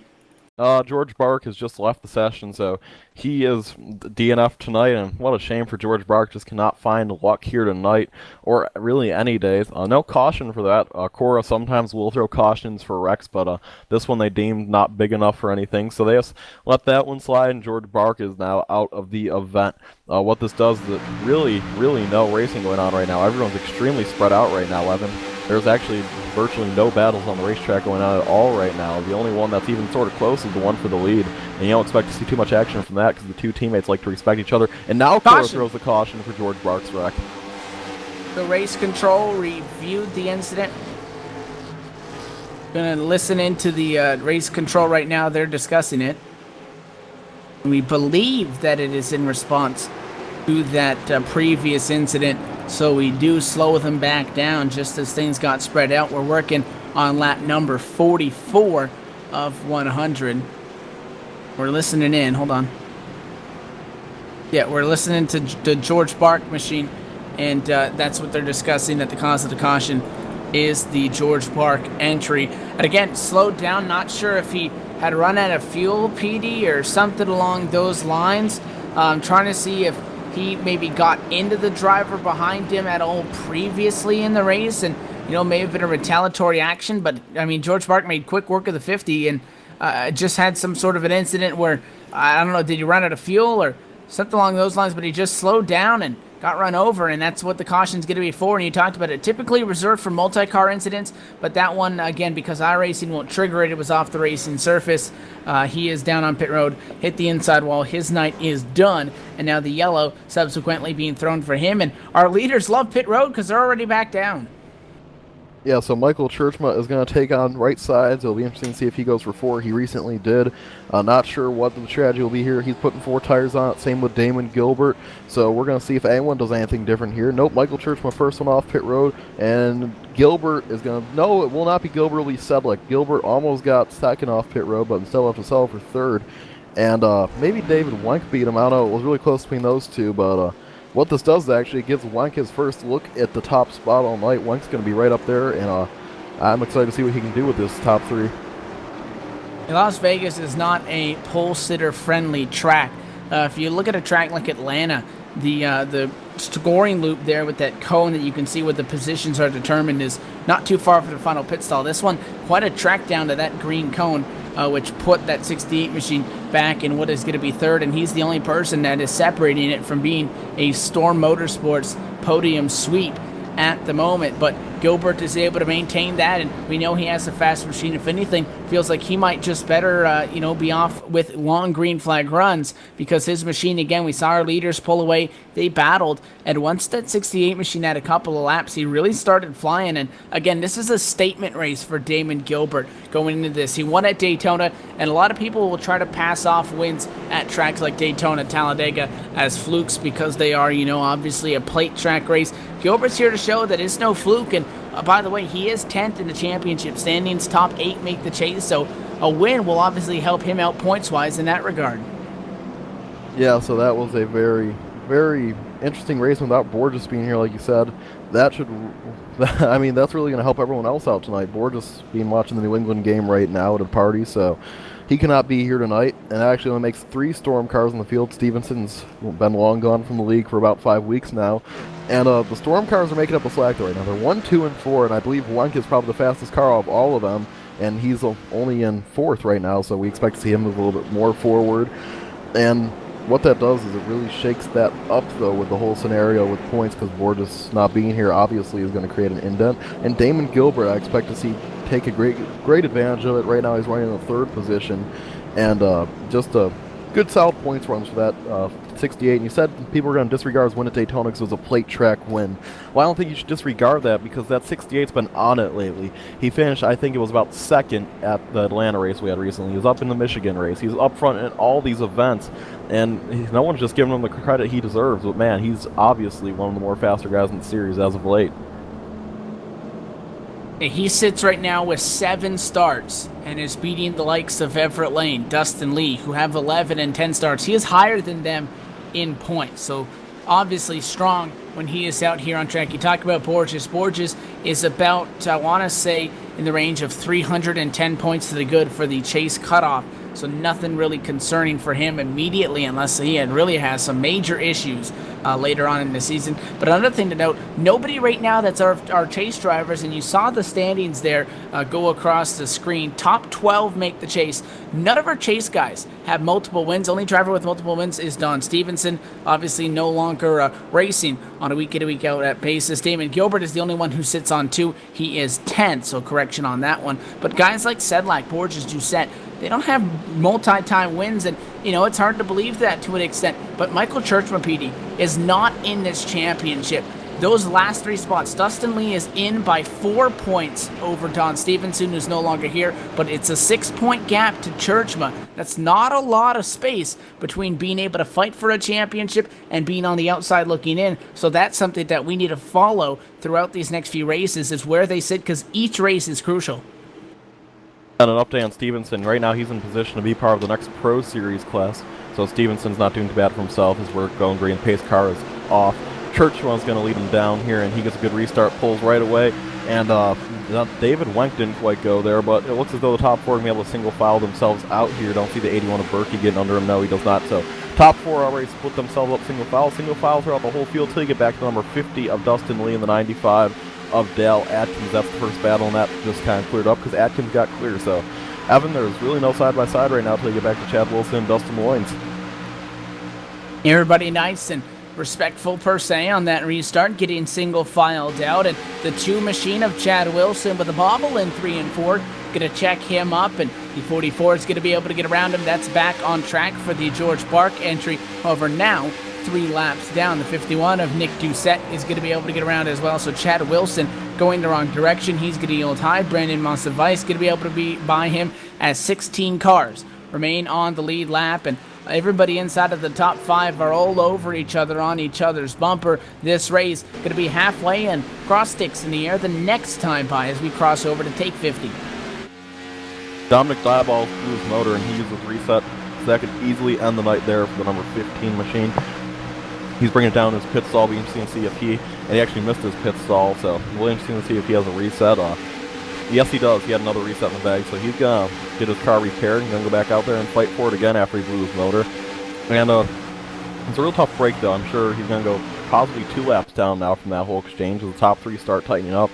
[SPEAKER 2] George Bark has just left the session, so he is DNF tonight, and what a shame for George Bark. Just cannot find luck here tonight, or really any days. No caution for that. Cora sometimes will throw cautions for wrecks, but this one they deemed not big enough for anything, so they just let that one slide, and George Bark is now out of the event. What this does is that really no racing going on right now. Everyone's extremely spread out right now, Evan. There's actually virtually no battles on the racetrack going on at all right now. The only one that's even sort of close is the one for the lead. And you don't expect to see too much action from that because the two teammates like to respect each other. And now Cora throws the caution for George Bark's wreck.
[SPEAKER 1] The race control reviewed the incident. Gonna listen into the race control right now. They're discussing it. We believe that it is in response to that previous incident, so we do slow them back down just as things got spread out. We're working on lap number 44 of 100. We're listening in. Hold on. Yeah, we're listening to the George Bark machine, and that's what they're discussing, that the cause of the caution is the George Bark entry. And again, slowed down. Not sure if he had run out of fuel, PD, or something along those lines. Trying to see if he maybe got into the driver behind him at all previously in the race, and may have been a retaliatory action. But I mean, George Bark made quick work of the 50 and just had some sort of an incident where I don't know, did he run out of fuel or something along those lines? But he just slowed down and got run over, and that's what the caution's going to be for. And you talked about it, typically reserved for multi-car incidents, but that one, again, because iRacing won't trigger it, it was off the racing surface. He is down on pit road, hit the inside wall. His night is done, and now the yellow subsequently being thrown for him. And our leaders love pit road because they're already back down.
[SPEAKER 2] Yeah, so Michael Churchma is going to take on right sides. It'll be interesting to see if he goes for 4. He recently did. Not sure what the strategy will be here. He's putting 4 tires on it. Same with Damon Gilbert. So we're going to see if anyone does anything different here. Nope, Michael Churchma first one off pit road. And Gilbert is going to... No, it will not be Gilbert. It will be Sedlak. Gilbert almost got second off pit road, but still have to settle for 3rd. And maybe David Wenk beat him. I don't know. It was really close between those two, but... what this does actually gives Wenk his first look at the top spot all night. Wenk's going to be right up there, and I'm excited to see what he can do with this top 3.
[SPEAKER 1] Las Vegas is not a pole sitter friendly track. If you look at a track like Atlanta, the scoring loop there with that cone that you can see where the positions are determined is not too far from the final pit stall. This one, quite a track down to that green cone, which put that 68 machine back in what is going to be third, and he's the only person that is separating it from being a Storm Motorsports podium sweep at the moment. But Gilbert is able to maintain that, and we know he has a fast machine. If anything, feels like he might just better, be off with long green flag runs, because his machine, again, we saw our leaders pull away. They battled, and once that 68 machine had a couple of laps, he really started flying. And again, this is a statement race for Damon Gilbert going into this. He won at Daytona, and a lot of people will try to pass off wins at tracks like Daytona, Talladega as flukes because they are, obviously a plate track race. Gilbert's here to show that it's no fluke, and by the way, he is 10th in the championship standings. Top 8 make the chase, so a win will obviously help him out points-wise in that regard.
[SPEAKER 2] Yeah, so that was a very, very interesting race without Borges being here, like you said. That should, that's really going to help everyone else out tonight. Borges being watching the New England game right now at a party, so he cannot be here tonight, and actually only makes 3 Storm cars in the field. Stevenson's been long gone from the league for about 5 weeks now, and the Storm cars are making up the slack right now. They're 1, 2, and 4, and I believe Wenck is probably the fastest car of all of them, and he's only in 4th right now, so we expect to see him move a little bit more forward. And what that does is it really shakes that up, though, with the whole scenario with points, because Borges not being here obviously is going to create an indent. And Damon Gilbert, I expect to see take a great advantage of it. Right now he's running in the 3rd position, and just a good solid points runs for that 68. And you said people are going to disregard his win at Daytona because it was a plate track win. Well, I don't think you should disregard that, because that 68's been on it lately. He finished, I think it was about 2nd at the Atlanta race we had recently. He was up in the Michigan race. He's up front in all these events, and no one's just giving him the credit he deserves. But man, he's obviously one of the more faster guys in the series as of late.
[SPEAKER 1] He sits right now with 7 starts and is beating the likes of Everett Lane, Dustin Lee, who have 11 and 10 starts. He is higher than them in points, so obviously strong when he is out here on track. You talk about Borges. Borges is about, I want to say, in the range of 310 points to the good for the chase cutoff, so nothing really concerning for him immediately, unless he really has some major issues later on in the season. But another thing to note, nobody right now that's our chase drivers, and you saw the standings there go across the screen. Top 12 make the chase. None of our chase guys have multiple wins. Only driver with multiple wins is Don Stevenson, obviously no longer racing on a week-in, week-out basis. Damon Gilbert is the only one who sits on 2. He is 10th, so correction on that one. But guys like Sedlak, Borges, Doucette, they don't have multi-time wins, and it's hard to believe that to an extent. But Michael Churchman, PD, is not in this championship. Those last 3 spots, Dustin Lee is in by 4 points over Don Stevenson, who's no longer here, but it's a 6-point gap to Churchman. That's not a lot of space between being able to fight for a championship and being on the outside looking in. So that's something that we need to follow throughout these next few races, is where they sit, because each race is crucial.
[SPEAKER 2] And an update on Stevenson. Right now he's in position to be part of the next Pro Series class, so Stevenson's not doing too bad for himself. His work going green, pace car is off. Churchman's going to lead him down here, and he gets a good restart, pulls right away. And David Wenck didn't quite go there, but it looks as though the top 4 are going to be able to single file themselves out here. Don't see the 81 of Berkey getting under him. No, he does not. So top 4 already split themselves up single file throughout the whole field till you get back to number 50 of Dustin Lee and the 95 of Dale Atkins. That's the first battle, and that just kind of cleared up because Atkins got clear. So, Evan, there's really no side-by-side right now until you get back to Chad Wilson and Dustin Loynes.
[SPEAKER 1] Everybody nice and respectful per se on that restart, getting single filed out, and the 2 machine of Chad Wilson with a bobble in 3 and 4, gonna check him up, and the 44 is gonna be able to get around him. That's back on track for the George Bark entry. However, now 3 laps down, the 51 of Nick Doucette is going to be able to get around as well. So Chad Wilson going the wrong direction. He's going to yield high. Brandon Monsivice going to be able to be by him as 16 cars remain on the lead lap, and everybody inside of the top 5 are all over each other on each other's bumper. This race going to be halfway, and cross sticks in the air the next time by as we cross over to take 50.
[SPEAKER 2] Dominic Dieball threw his motor, and he used his reset, so that could easily end the night there for the number 15 machine. He's bringing it down his pit stall. We can see if he actually missed his pit stall, so we'll interesting to see if he has a reset. Yes, he does. He had another reset in the bag, so he's going to get his car repaired and then go back out there and fight for it again after he blew his motor. And it's a real tough break, though. I'm sure he's going to go possibly 2 laps down now from that whole exchange as the top 3 start tightening up.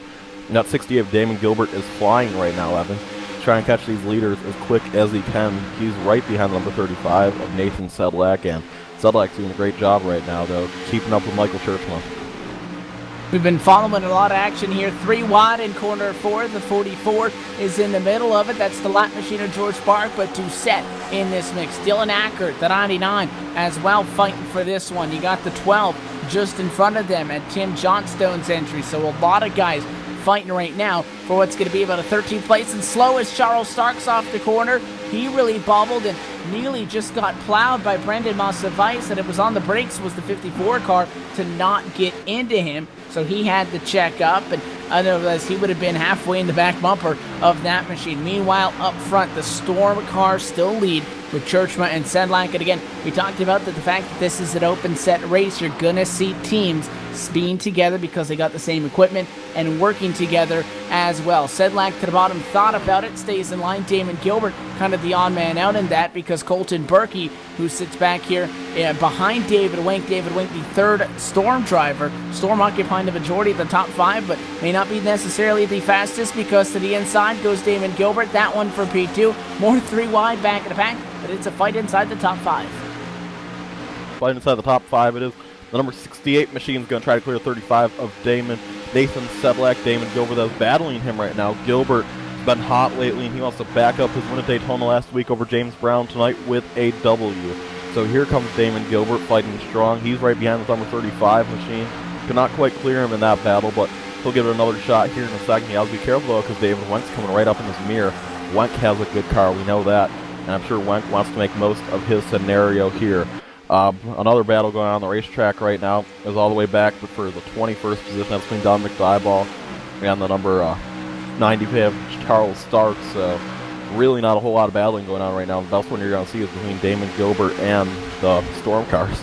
[SPEAKER 2] And that 68 of Damon Gilbert is flying right now, Evan. Trying to catch these leaders as quick as he can. He's right behind number 35 of Nathan Sedlak, and Sedlak's doing a great job right now, though, keeping up with Michael Churchman.
[SPEAKER 1] We've been following a lot of action here. 3 wide in corner 4. The 44 is in the middle of it. That's the lap machine of George Bark, but Doucette in this mix. Dylan Ackert, the 99, as well, fighting for this one. You got the 12 just in front of them at Tim Johnstone's entry. So a lot of guys fighting right now for what's going to be about a 13th place. And slow as Charles Starks off the corner. He really bobbled and nearly just got plowed by Brendan Mossavais, and it was on the brakes was the 54 car to not get into him. So he had to check up, and otherwise he would have been halfway in the back bumper of that machine. Meanwhile, up front, the Storm cars still lead with Churchma and Sedlak. And again, we talked about the fact that this is an open set race. You're going to see teams being together because they got the same equipment and working together as well. Sedlak to the bottom, thought about it, stays in line. Damon Gilbert kind of the odd man out in that because Colton Berkey, who sits back here behind David Wink. David Wink, the third Storm driver. Storm occupying the majority of the top 5, but may not be necessarily the fastest because to the inside goes Damon Gilbert. That one for P2. More 3 wide back of the pack, but it's a fight inside the top 5.
[SPEAKER 2] Fight inside the top 5 it is. The number 68 machine's going to try to clear 35 of Damon. Nathan Sedlak, Damon Gilbert, that's battling him right now. Gilbert has been hot lately, and he wants to back up his win at Daytona last week over James Brown tonight with a W. So here comes Damon Gilbert fighting strong. He's right behind the number 35 machine. Could not quite clear him in that battle, but he'll give it another shot here in a second. He has to be careful, though, because David Wenk's coming right up in his mirror. Wenk has a good car, we know that, and I'm sure Wenk wants to make most of his scenario here. Another battle going on the racetrack right now is all the way back for the 21st position. That's between Don McDyball and the number 95 Charles Starks. So really not a whole lot of battling going on right now. The best one you're going to see is between Damon Gilbert and the Storm cars.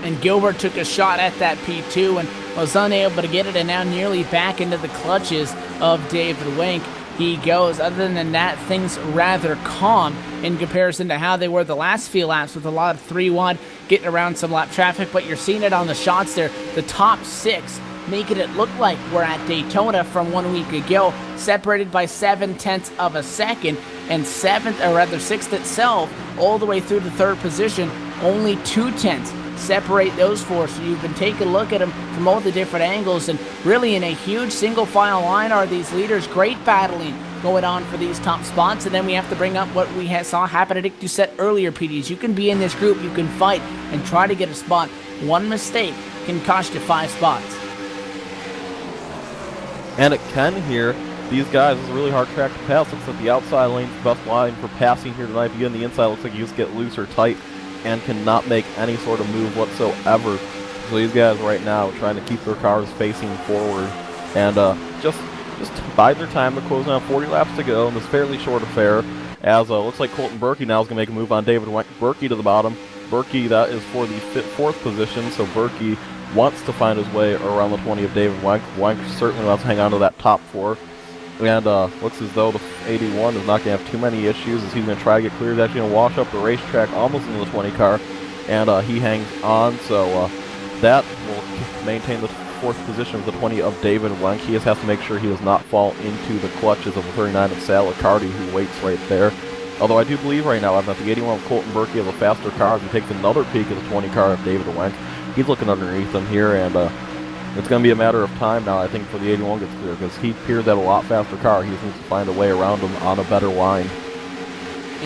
[SPEAKER 1] And Gilbert took a shot at that P2 and was unable to get it, and now nearly back into the clutches of David Wink. He goes. Other than that, things rather calm in comparison to how they were the last few laps with a lot of 3 wide getting around some lap traffic, but you're seeing it on the shots there. The top 6 making it look like we're at Daytona from 1 week ago, separated by 7/10 of a second, and 6th itself all the way through the 3rd position, only 2/10 separate those 4. So you've been taking a look at them from all the different angles, and really in a huge single file line are these leaders. Great battling going on for these top spots. And then we have to bring up what we saw happen at Nick Doucette earlier, PDs. You can be in this group, you can fight and try to get a spot. One mistake can cost you 5 spots.
[SPEAKER 2] And it can here. These guys, it's a really hard track to pass. Looks like the outside lane's the best line for passing here tonight. If you get on the inside, looks like you just get loose or tight and cannot make any sort of move whatsoever. So these guys right now are trying to keep their cars facing forward and just bide their time. They're closing on 40 laps to go in this fairly short affair. As looks like Colton Berkey now is going to make a move on David Wenk. Berkey to the bottom. Berkey, that is for the 4th position, so Berkey wants to find his way around the 20 of David Wenk. Wenk certainly wants to hang on to that top 4. And looks as though the 81 is not going to have too many issues as he's going to try to get clear. He's actually going to wash up the racetrack almost into the 20 car, and he hangs on. So that will maintain the 4th position of the 20 of David Wenk. He just has to make sure he does not fall into the clutches of the 39 of Sal Accardi, who waits right there. Although I do believe right now, I've the 81 of Colton Berkey of the faster car. As he takes another peek at the 20 car of David Wenk, he's looking underneath him here, and it's going to be a matter of time now, I think, for the 81 gets clear, because he appears at a lot faster car. He just needs to find a way around him on a better line.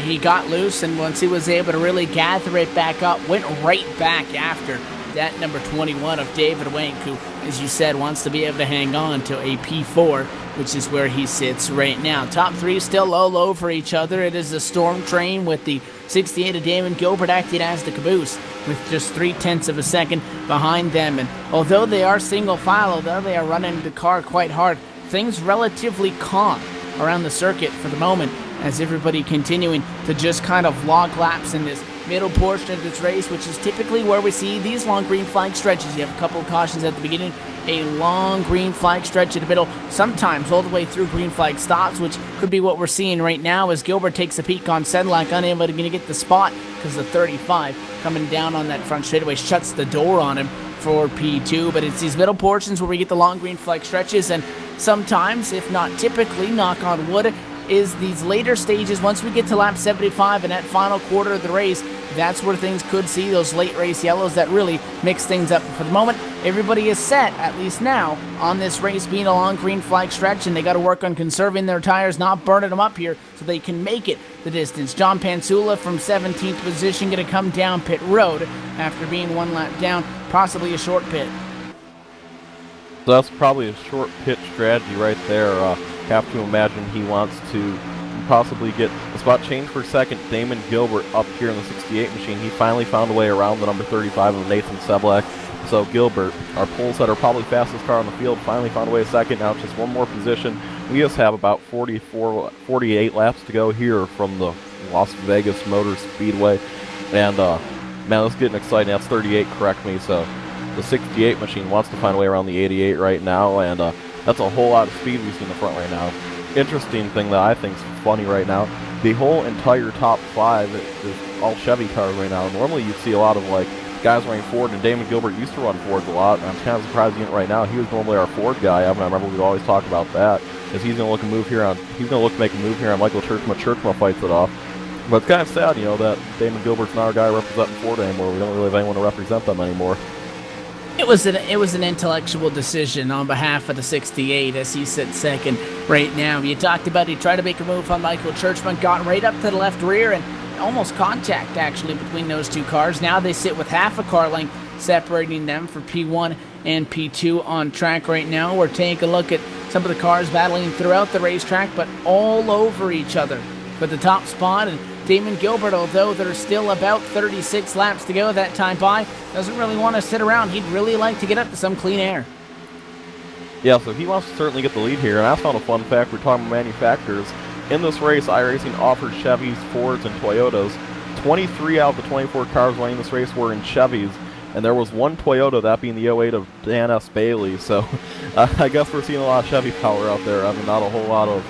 [SPEAKER 1] He got loose, and once he was able to really gather it back up, went right back after that number 21 of David Wink, who, as you said, wants to be able to hang on to a P4, which is where he sits right now. Top 3 still low for each other. It is the Storm train with the 68 of Damon Gilbert acting as the caboose, with just 0.3 of a second behind them. And although they are single file, although they are running the car quite hard, things relatively calm around the circuit for the moment, as everybody continuing to just kind of log laps in this middle portion of this race, which is typically where we see these long green flag stretches. You have a couple of cautions at the beginning, a long green flag stretch in the middle, sometimes all the way through green flag stops, which could be what we're seeing right now as Gilbert takes a peek on Sedlak, unable to get the spot because the 35 coming down on that front straightaway shuts the door on him for P2. But it's these middle portions where we get the long green flag stretches, and sometimes, if not typically, knock on wood, is these later stages. Once we get to lap 75 and that final quarter of the race, that's where things could see those late race yellows that really mix things up. For the moment, everybody is set, at least now, on this race being a long green flag stretch, and they got to work on conserving their tires, not burning them up here, so they can make it the distance. John Pansula from 17th position going to come down pit road after being one lap down, possibly a short pit.
[SPEAKER 2] So that's probably a short pit strategy right there. Have to imagine he wants to possibly get a spot change for second. Damon Gilbert up here in the 68 machine. He finally found a way around the number 35 of Nathan Sedlak. So Gilbert, our pole setter, probably fastest car on the field, finally found a way a second. Now it's just one more position. We just have about 48 laps to go here from the Las Vegas Motor Speedway. And, man, it's getting exciting. That's 38, correct me. So the 68 machine wants to find a way around the 88 right now, and that's a whole lot of speed we see in the front right now. Interesting thing that I think is funny right now, the whole entire top 5 is all Chevy cars right now. Normally you'd see a lot of like guys running Ford, and Damon Gilbert used to run Fords a lot, and I'm kind of surprised he didn't right now. He was normally our Ford guy. I remember we'd always talk about that, because he's going to look to make a move here on Michael Churchma. Churchma fights it off. But it's kind of sad, that Damon Gilbert's not our guy representing Ford anymore. We don't really have anyone to represent them anymore.
[SPEAKER 1] It was an intellectual decision on behalf of the 68 as he sits second right now. You talked about he tried to make a move on Michael Churchman, got right up to the left rear, and almost contact actually between those two cars. Now they sit with half a car length separating them for P1 and P2 on track right now. We're taking a look at some of the cars battling throughout the racetrack, but all over each other for the top spot. And Damon Gilbert, although there's still about 36 laps to go that time by, doesn't really want to sit around. He'd really like to get up to some clean air.
[SPEAKER 2] Yeah, so he wants to certainly get the lead here, and I found a fun fact. We're talking about manufacturers. In this race, iRacing offered Chevys, Fords, and Toyotas. 23 out of the 24 cars running this race were in Chevys, and there was one Toyota, that being the 08 of Dan S. Bailey. So I guess we're seeing a lot of Chevy power out there. I mean, not a whole lot of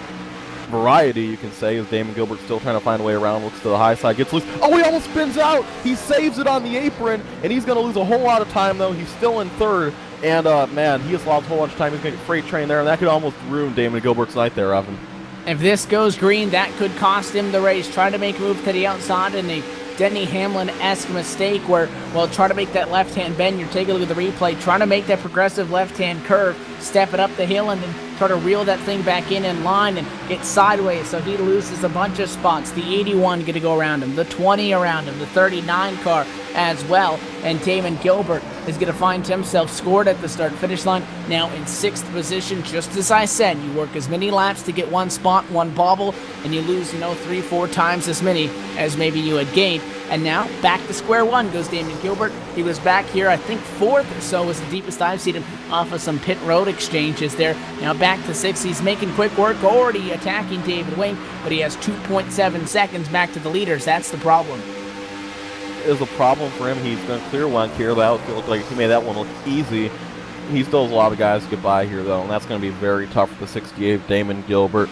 [SPEAKER 2] variety, you can say, as Damon Gilbert still trying to find a way around, looks to the high side, gets loose. Oh, he almost spins out! He saves it on the apron, and he's going to lose a whole lot of time, though. He's still in third, and, man, he just lost a whole bunch of time. He's going to get freight train there, and that could almost ruin Damon Gilbert's night there, Evan.
[SPEAKER 1] If this goes green, that could cost him the race. Trying to make a move to the outside in a Denny Hamlin-esque mistake where, well, try to make that left-hand bend. You're taking a look at the replay, trying to make that progressive left-hand curve, step it up the hill, and then try to reel that thing back in line and get sideways, so he loses a bunch of spots. The 81 going to go around him, the 20 around him, the 39 car as well, and Damon Gilbert is going to find himself scored at the start-finish line, now in 6th position. Just as I said, you work as many laps to get one spot, one bobble, and you lose, 3-4 times as many as maybe you had gained. And now, back to square one goes Damon Gilbert. He was back here, I think, 4th or so was the deepest I've seen him off of some pit road exchanges there. Now back to 6th. He's making quick work, already attacking David Wing, but he has 2.7 seconds back to the leaders. That's the problem.
[SPEAKER 2] It is a problem for him. He's going to clear one here. That looked like he made that one look easy. He still has a lot of guys to get by here, though, and that's going to be very tough for the 68 Damon Gilbert.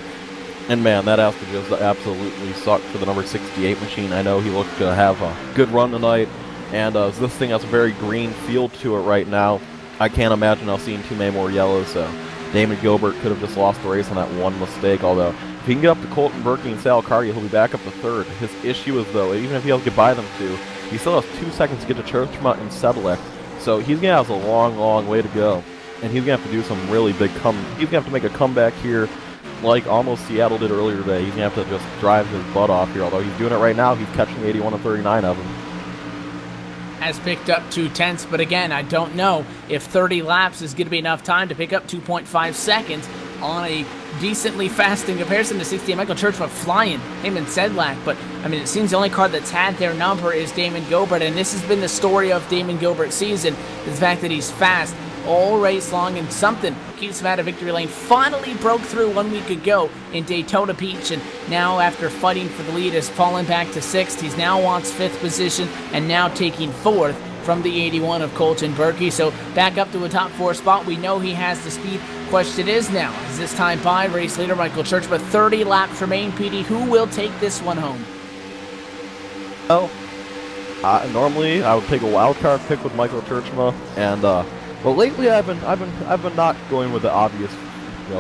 [SPEAKER 2] And, man, that has to just absolutely suck for the number 68 machine. I know he looked to have a good run tonight, and this thing has a very green feel to it right now. I can't imagine us seeing too many more yellows, so Damon Gilbert could have just lost the race on that one mistake, although if he can get up to Colton Berkey and Sal Carty, he'll be back up to 3rd. His issue is, though, even if he has to get by them two, he still has 2 seconds to get to Churchma and Sedlak, so he's going to have a long, long way to go, and he's going to have to do some really big he's going to have to make a comeback here, like almost Seattle did earlier today. He's going to have to just drive his butt off here, although he's doing it right now. He's catching the 81 and 39 of them.
[SPEAKER 1] Has picked up 2/10, but again, I don't know if 30 laps is going to be enough time to pick up 2.5 seconds on a decently fast in comparison to 68. Michael Churchman flying him and Sedlak, but I mean, it seems the only car that's had their number is Damon Gilbert, and this has been the story of Damon Gilbert's season, the fact that he's fast all race long, and something keeps him out of victory lane. Finally broke through 1 week ago in Daytona Beach, and now after fighting for the lead has fallen back to 6th. He's now wants 5th position and now taking 4th from the 81 of Colton Berkey. So back up to a top 4 spot. We know he has the speed. Question is now, is this time by race leader Michael Churchma? 30 laps remain. PD, who will take this one home?
[SPEAKER 2] Oh, normally I would take a wild card pick with Michael Churchma, and but lately I've been not going with the obvious,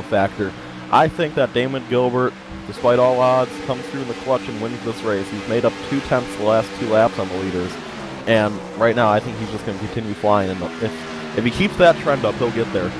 [SPEAKER 2] factor. I think that Damon Gilbert, despite all odds, comes through in the clutch and wins this race. He's made up 2/10 the last 2 laps on the leaders, and right now I think he's just going to continue flying. And if he keeps that trend up, he'll get there.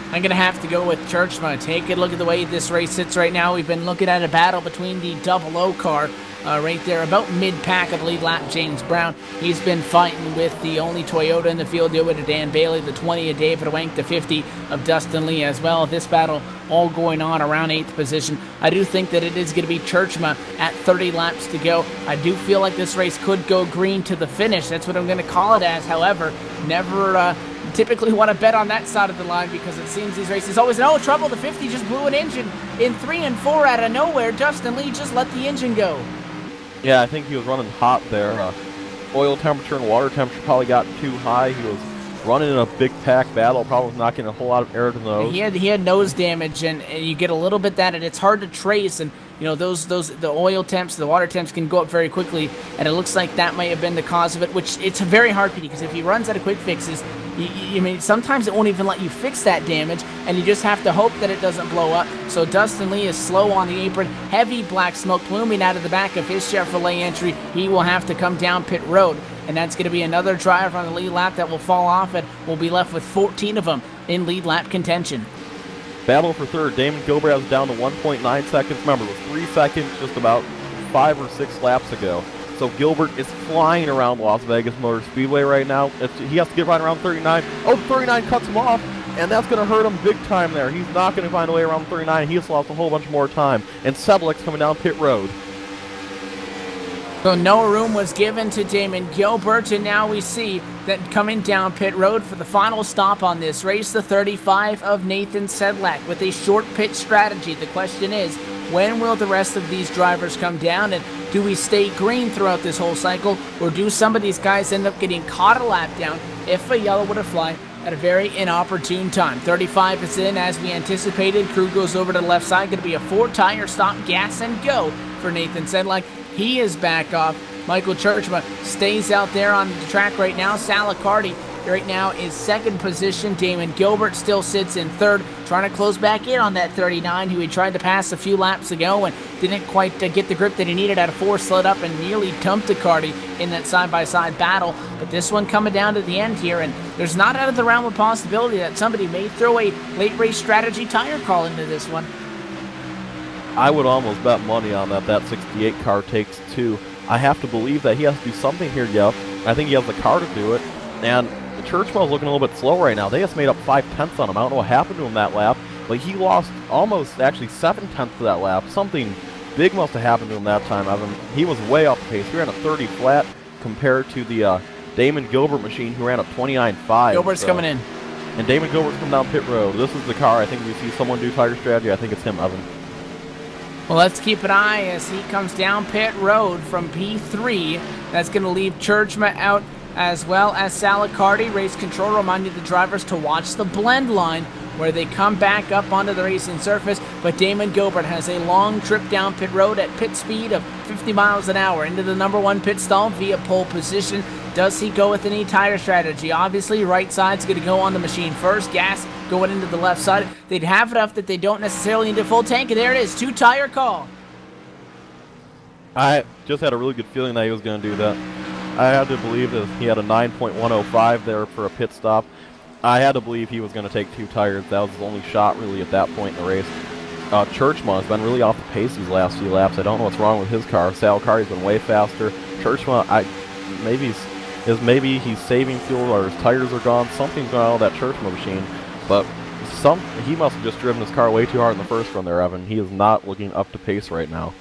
[SPEAKER 1] I'm going to have to go with Churchma. Take a look at the way this race sits right now. We've been looking at a battle between the 00 car right there, about mid-pack of the lead lap, James Brown. He's been fighting with the only Toyota in the field, the of Dan Bailey, the 20 of David Wank, the 50 of Dustin Lee as well. This battle all going on around 8th position. I do think that it is going to be Churchma at 30 laps to go. I do feel like this race could go green to the finish. That's what I'm going to call it as. However, never typically want to bet on that side of the line, because it seems these races always, trouble, the 50 just blew an engine in 3 and 4 out of nowhere. Dustin Lee just let the engine go.
[SPEAKER 2] Yeah, I think he was running hot there. Oil temperature and water temperature probably got too high. He was running in a big pack battle, probably not getting a whole lot of air to the nose.
[SPEAKER 1] He had nose damage, and you get a little bit that, and it's hard to trace. And the oil temps, the water temps can go up very quickly, and it looks like that might have been the cause of it. Which it's very hard, because if he runs out of quick fixes, sometimes it won't even let you fix that damage, and you just have to hope that it doesn't blow up. So Dustin Lee is slow on the apron. Heavy black smoke pluming out of the back of his Chevrolet entry. He will have to come down pit road, and that's going to be another driver on the lead lap that will fall off, and we'll be left with 14 of them in lead lap contention.
[SPEAKER 2] Battle for third. Damon Gilbert has down to 1.9 seconds. Remember, it was 3 seconds just about 5 or 6 laps ago. So Gilbert is flying around Las Vegas Motor Speedway right now. He has to get right around 39. Oh, 39 cuts him off, and that's going to hurt him big time there. He's not going to find a way around 39. He has lost a whole bunch more time. And Sedlic's coming down pit road.
[SPEAKER 1] So no room was given to Damon Gilbert, and now we see that coming down pit road for the final stop on this race, the 35 of Nathan Sedlak with a short pit strategy. The question is, when will the rest of these drivers come down, and do we stay green throughout this whole cycle, or do some of these guys end up getting caught a lap down if a yellow were to fly at a very inopportune time? 35 is in as we anticipated. Crew goes over to the left side. Going to be a 4-tire stop, gas and go for Nathan Sedlak. He is back off. Michael Churchma stays out there on the track right now. Salicardi right now is 2nd position. Damon Gilbert still sits in 3rd, trying to close back in on that 39, who he tried to pass a few laps ago and didn't quite get the grip that he needed. Out of 4, slid up and nearly dumped Cardi in that side-by-side battle. But this one coming down to the end here, and there's not out of the realm of possibility that somebody may throw a late race strategy tire call into this one.
[SPEAKER 2] I would almost bet money on that 68 car takes 2. I have to believe that he has to do something here, Jeff. I think he has the car to do it. And Churchwell's looking a little bit slow right now. They just made up 5/10 on him. I don't know what happened to him that lap, but he lost almost, actually 7/10 of that lap. Something big must have happened to him that time. He was way off pace. He ran a 30 flat compared to the Damon Gilbert machine, who ran a 29.5.
[SPEAKER 1] Gilbert's coming in.
[SPEAKER 2] And Damon Gilbert's coming down pit road. This is the car. I think we see someone do tire strategy. I think it's him, Evan.
[SPEAKER 1] Well, let's keep an eye as he comes down pit road from P3. That's going to leave Churchma out, as well as Salicardi. Race control reminded the drivers to watch the blend line where they come back up onto the racing surface. But Damon Gilbert has a long trip down pit road at pit speed of 50 miles an hour into the number 1 pit stall via pole position. Does he go with any tire strategy? Obviously, right side's going to go on the machine first. Gas going into the left side. They'd have enough that they don't necessarily need a full tank, and there it is, 2-tire call.
[SPEAKER 2] I just had a really good feeling that he was going to do that. I had to believe that he had a 9.105 there for a pit stop. I had to believe he was going to take 2 tires. That was his only shot, really, at that point in the race. Churchma has been really off the pace these last few laps. I don't know what's wrong with his car. Salicardi's been way faster. Churchma, maybe he's saving fuel, or his tires are gone. Something's going on with that Churchma machine. But he must have just driven his car way too hard in the first run there, Evan. He is not looking up to pace right now.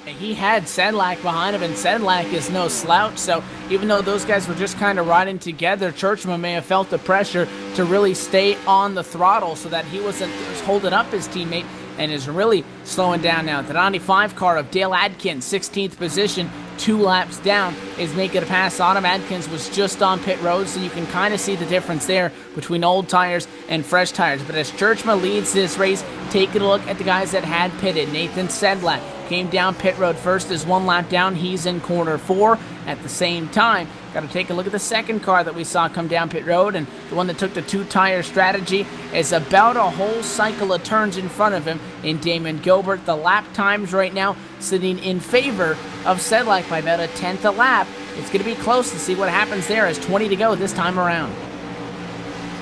[SPEAKER 1] He had Sedlak behind him, and Sedlak is no slouch, so even though those guys were just kind of riding together, Churchman may have felt the pressure to really stay on the throttle so that he wasn't holding up his teammate and is really slowing down now. The 95 car of Dale Adkins, 16th position, 2 laps down, is making a pass on him. Adkins was just on pit road, so you can kind of see the difference there between old tires and fresh tires. But as Churchman leads this race, taking a look at the guys that had pitted. Nathan Sedlak came down pit road first, is 1 lap down. He's in corner 4. At the same time, got to take a look at the second car that we saw come down pit road, and the one that took the 2-tire strategy is about a whole cycle of turns in front of him in Damon Gilbert. The lap times right now sitting in favor of Sedlak by about a 10th a lap. It's going to be close to see what happens there as 20 to go this time around.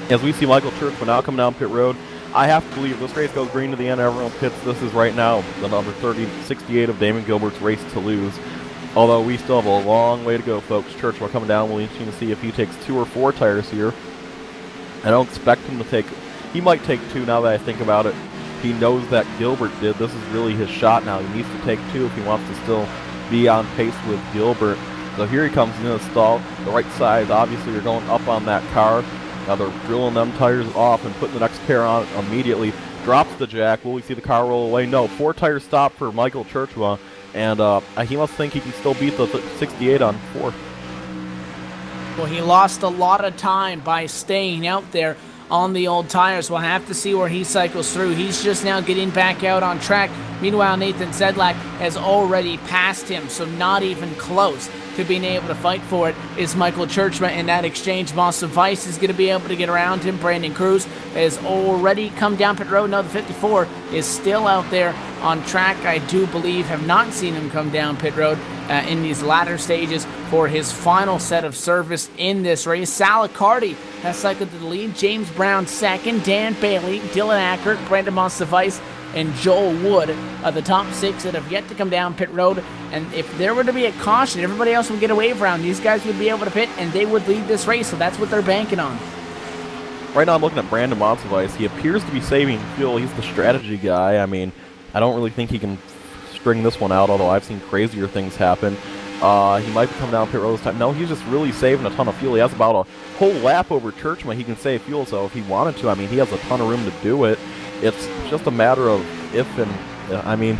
[SPEAKER 2] As we see Michael Churchman now come down pit road, I have to believe this race goes green to the end. Everyone pits. This is right now the number 68 of Damon Gilbert's race to lose. Although we still have a long way to go, folks. Churchman coming down. We'll need to see if he takes 2 or 4 tires here. I don't expect him to take... He might take 2 now that I think about it. He knows that Gilbert did. This is really his shot now. He needs to take 2 if he wants to still be on pace with Gilbert. So here he comes in the stall. The right side, obviously, you're going up on that car. Now they're drilling them tires off and putting the next pair on immediately. Drops the jack. Will we see the car roll away? No. 4-tire stop for Michael Churchman. And he must think he can still beat the 68 on 4.
[SPEAKER 1] Well, he lost a lot of time by staying out there on the old tires. We'll have to see where he cycles through. He's just now getting back out on track. Meanwhile, Nathan Sedlak has already passed him, so not even close to being able to fight for it is Michael Churchman in that exchange. Monster Vice is going to be able to get around him. Brandon Cruz has already come down pit road. No, the 54 is still out there on track. I do believe, have not seen him come down pit road in these latter stages for his final set of service in this race. Sal Accardi has cycled to the lead. James Brown second. Dan Bailey, Dylan Ackert, Brandon Monster Vice, and Joel Wood are the top 6 that have yet to come down pit road. And if there were to be a caution, everybody else would get a wave round. These guys would be able to pit, and they would lead this race, so that's what they're banking on.
[SPEAKER 2] Right now I'm looking at Brandon Montevice. He appears to be saving fuel. He's the strategy guy. I mean, I don't really think he can string this one out, although I've seen crazier things happen. He might be coming down pit road this time. No, he's just really saving a ton of fuel. He has about a whole lap over Churchman. He can save fuel, so if he wanted to, I mean, he has a ton of room to do it. It's just a matter of if and, I mean,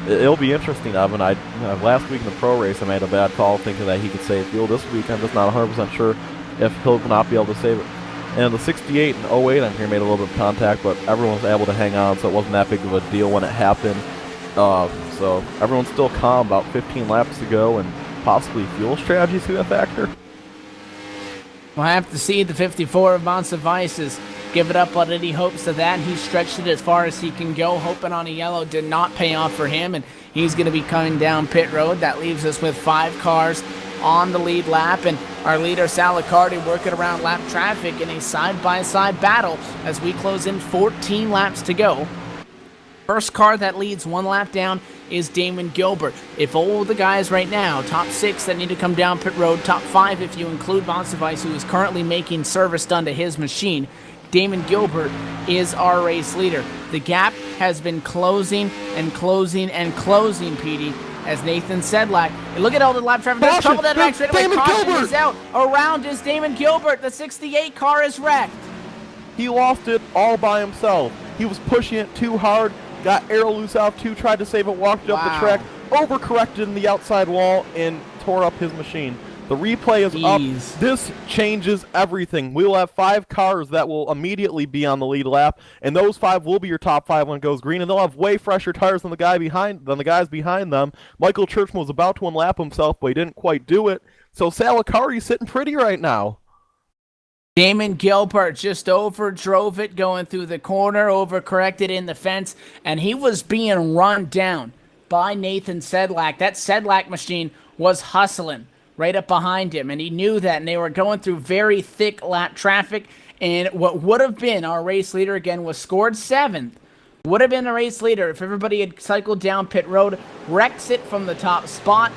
[SPEAKER 2] it'll be interesting, Evan. Last week in the pro race, I made a bad call thinking that he could save fuel. This week, I'm just not 100% sure if he'll not be able to save it. And the 68 and 08, I'm here, made a little bit of contact, but everyone was able to hang on, so it wasn't that big of a deal when it happened. So everyone's still calm, about 15 laps to go, and possibly fuel strategies to that factor.
[SPEAKER 1] We'll have to see. The 54 of Monster Vice is give it up on any hopes of that. He stretched it as far as he can go, hoping on a yellow did not pay off for him, and he's going to be coming down pit road. That leaves us with 5 cars on the lead lap, and our leader Sal Accardi working around lap traffic in a side-by-side battle as we close in 14 laps to go. First car that leads 1 lap down is Damon Gilbert. If all the guys right now, top 6 that need to come down pit road, top 5 if you include Monster Vice, who is currently making service done to his machine, Damon Gilbert is our race leader. The gap has been closing and closing and closing, Petey, as Nathan Sedlak. And look at all the lap traffic. There's trouble that back straight away. Caution is out. Around is Damon Gilbert. The 68 car is wrecked.
[SPEAKER 2] He lost it all by himself. He was pushing it too hard, got aero loose out too, tried to save it, walked up the track, overcorrected in the outside wall, and tore up his machine. The replay is up. This changes everything. We will have 5 cars that will immediately be on the lead lap, and those 5 will be your top 5 when it goes green, and they'll have way fresher tires than the guys behind them. Michael Churchman was about to unlap himself, but he didn't quite do it. So Sal Accardi's sitting pretty right now.
[SPEAKER 1] Damon Gilbert just overdrove it going through the corner, overcorrected in the fence, and he was being run down by Nathan Sedlak. That Sedlak machine was hustling right up behind him, and he knew that, and they were going through very thick lap traffic, and what would have been our race leader, again, was scored 7th, would have been a race leader if everybody had cycled down pit road, wrecks it from the top spot.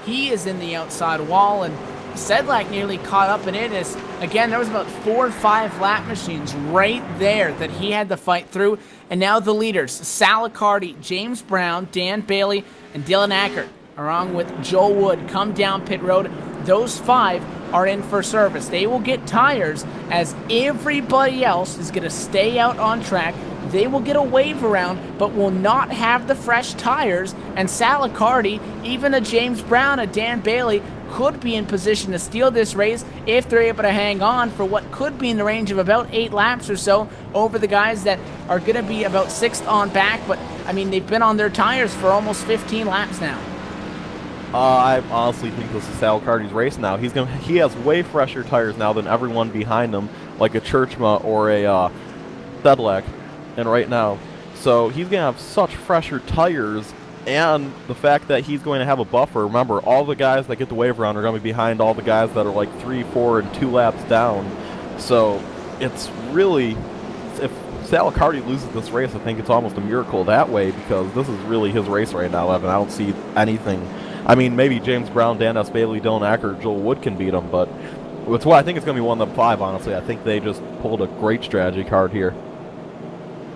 [SPEAKER 1] He is in the outside wall, and Sedlak nearly caught up in it as, again, there was about 4 or 5 lap machines right there that he had to fight through, And now the leaders, Sal Accardi, James Brown, Dan Bailey, and Dylan Ackert, along with Joel Wood, come down pit road. Those 5 are in for service. They will get tires as everybody else is going to stay out on track. They will get a wave around, but will not have the fresh tires. And Sal Accardi, even a James Brown, a Dan Bailey, could be in position to steal this race if they're able to hang on for what could be in the range of about 8 laps or so over the guys that are going to be about 6th on back. But, I mean, they've been on their tires for almost 15 laps now.
[SPEAKER 2] I honestly think this is Sal Accardi's race now. He has way fresher tires now than everyone behind him, like a Churchma or a Sedlak, and right now. So he's going to have such fresher tires, and the fact that he's going to have a buffer. Remember, all the guys that get the wave around are going to be behind all the guys that are like 3, 4, and 2 laps down. So it's really, if Sal Accardi loses this race, I think it's almost a miracle that way, because this is really his race right now, Evan. I don't see anything. I mean, maybe James Brown, Dan S. Bailey, Dylan Ackert, Joel Wood can beat him, but it's why I think it's going to be one of them 5, honestly. I think they just pulled a great strategy card here.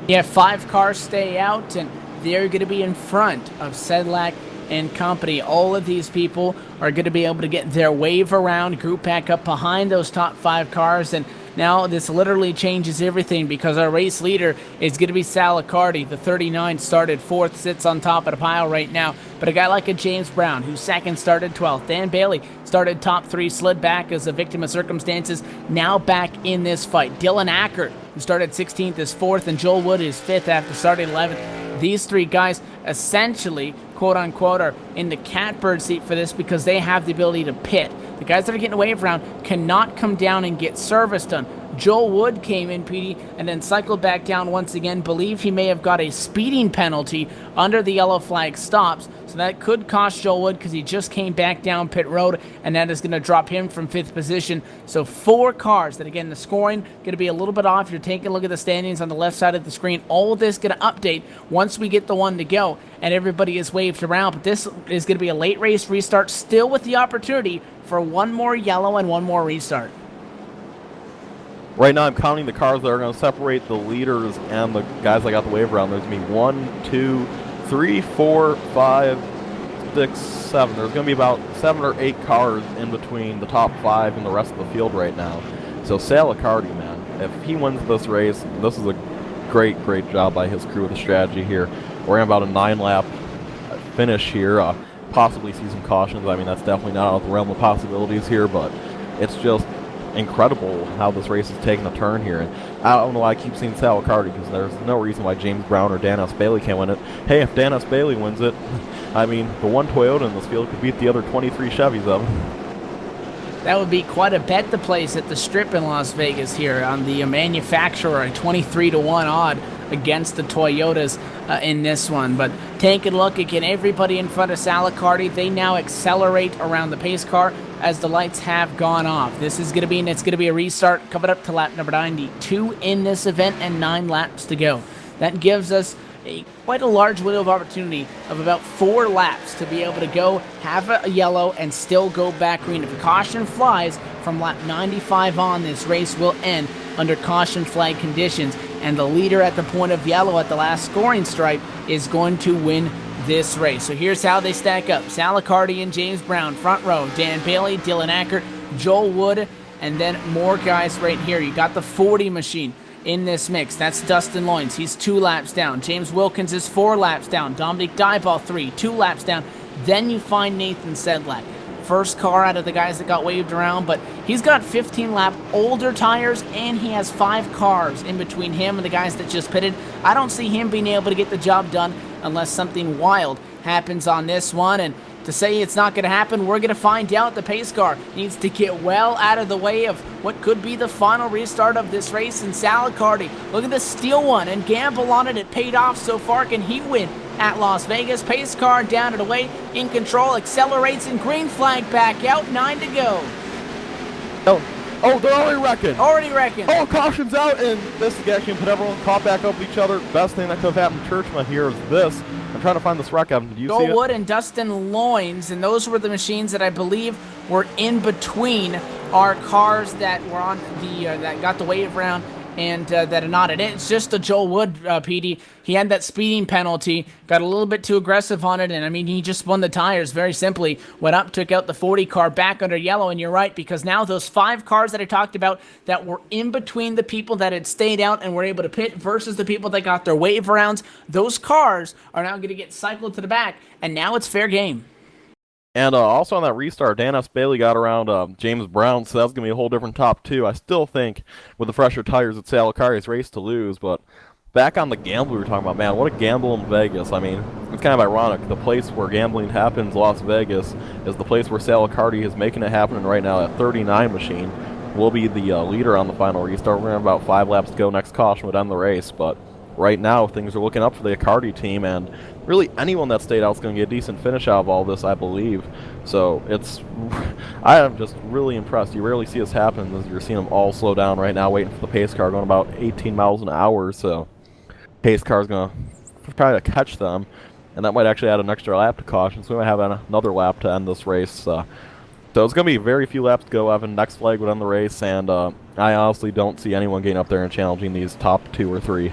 [SPEAKER 1] Yeah, 5 cars stay out, and they're going to be in front of Sedlak and company. All of these people are going to be able to get their wave around, group back up behind those top 5 cars, and now this literally changes everything, because our race leader is going to be Sal Accardi. The 39 started 4th, sits on top of the pile right now. But a guy like a James Brown, who's 2nd, started 12th. Dan Bailey started top 3, slid back as a victim of circumstances, now back in this fight. Dylan Ackert, who started 16th, is 4th, and Joel Wood is 5th after starting 11th. These 3 guys essentially, quote-unquote, are in the catbird seat for this because they have the ability to pit. The guys that are getting a wave around cannot come down and get service done. Joel Wood came in, Petey, and then cycled back down once again. Believe he may have got a speeding penalty under the yellow flag stops, so that could cost Joel Wood because he just came back down pit road, and that is going to drop him from 5th position. So 4 cars that, again, the scoring going to be a little bit off. You're taking a look at the standings on the left side of the screen. All of this going to update once we get the one to go, and everybody is waved around. But this is going to be a late race restart, still with the opportunity for 1 more yellow and 1 more restart.
[SPEAKER 2] Right now, I'm counting the cars that are going to separate the leaders and the guys that got the wave around. There's going to be 1, 2, 3, 4, 5, 6, 7. There's going to be about 7 or 8 cars in between the top 5 and the rest of the field right now. So Sal Accardi, man, if he wins this race, this is a great, great job by his crew with the strategy here. We're in about a 9-lap finish here. Possibly see some cautions. I mean, that's definitely not out of the realm of possibilities here, but it's just incredible how this race is taking a turn here. And I don't know why I keep seeing Sal Accardi, because there's no reason why James Brown or Dan S. Bailey can't win it. Hey, if Dan S. Bailey wins it, I mean, the one Toyota in this field could beat the other 23 Chevys of them.
[SPEAKER 1] That would be quite a bet to place at the Strip in Las Vegas here on the manufacturer, a 23-1 odd against the Toyotas in this one. But take a look again, everybody in front of Sal Accardi, they now accelerate around the pace car as the lights have gone off. This is going to be a restart coming up to lap number 92 in this event, and 9 laps to go. That gives us quite a large window of opportunity of about 4 laps to be able to go, have a yellow, and still go back green. If a caution flies from lap 95 on, this race will end under caution flag conditions, and the leader at the point of yellow at the last scoring stripe is going to win this race. So here's how they stack up. Sal Accardi and James Brown, front row. Dan Bailey, Dylan Ackert, Joel Wood, and then more guys right here. You got the 40 machine in this mix. That's Dustin Loynes. He's 2 laps down. James Wilkins is 4 laps down. Dominic Dyball, 3, 2 laps down. Then you find Nathan Sedlak. First car out of the guys that got waved around, but he's got 15-lap older tires, and he has 5 cars in between him and the guys that just pitted. I don't see him being able to get the job done unless something wild happens on this one. And to say it's not going to happen, we're going to find out. The pace car needs to get well out of the way of what could be the final restart of this race. And Sal Accardi, look at the steal one and gamble on it. It paid off so far. Can he win at Las Vegas? Pace car down and away, in control, accelerates, and green flag back out. 9 to go.
[SPEAKER 2] Oh, they're already wrecking. Oh, caution's out, and this is actually put everyone caught back up with each other. Best thing that could have happened to Churchman here is this. I'm trying to find this wreck, Evan. Did you see it?
[SPEAKER 1] Joel Wood and Dustin Loynes, and those were the machines that I believe were in between our cars that were on the that got the wave around and that are not. And it's just a Joel Wood, PD. He had that speeding penalty, got a little bit too aggressive on it, and I mean, he just spun the tires very simply. Went up, took out the 40 car back under yellow, and you're right, because now those 5 cars that I talked about that were in between the people that had stayed out and were able to pit versus the people that got their wave rounds, those cars are now going to get cycled to the back, and now it's fair game.
[SPEAKER 2] And also on that restart, Dan S. Bailey got around James Brown, so that's going to be a whole different top 2. I still think with the fresher tires, it's Sal Liccardi's race to lose, but back on the gamble we were talking about, man, what a gamble in Vegas. I mean, it's kind of ironic. The place where gambling happens, Las Vegas, is the place where Sal Liccardi is making it happen right now. At 39 machine will be the leader on the final restart. We're going to have about 5 laps to go. Next caution would end the race, but right now things are looking up for the Liccardi team, and really anyone that stayed out is going to get a decent finish out of all this, I believe. So I am just really impressed. You rarely see this happen. You're seeing them all slow down right now, waiting for the pace car, going about 18 miles an hour. So pace car is going to try to catch them, and that might actually add an extra lap to caution. So we might have another lap to end this race. So it's going to be very few laps to go. Evan, next flag would end the race, and I honestly don't see anyone getting up there and challenging these top 2 or 3.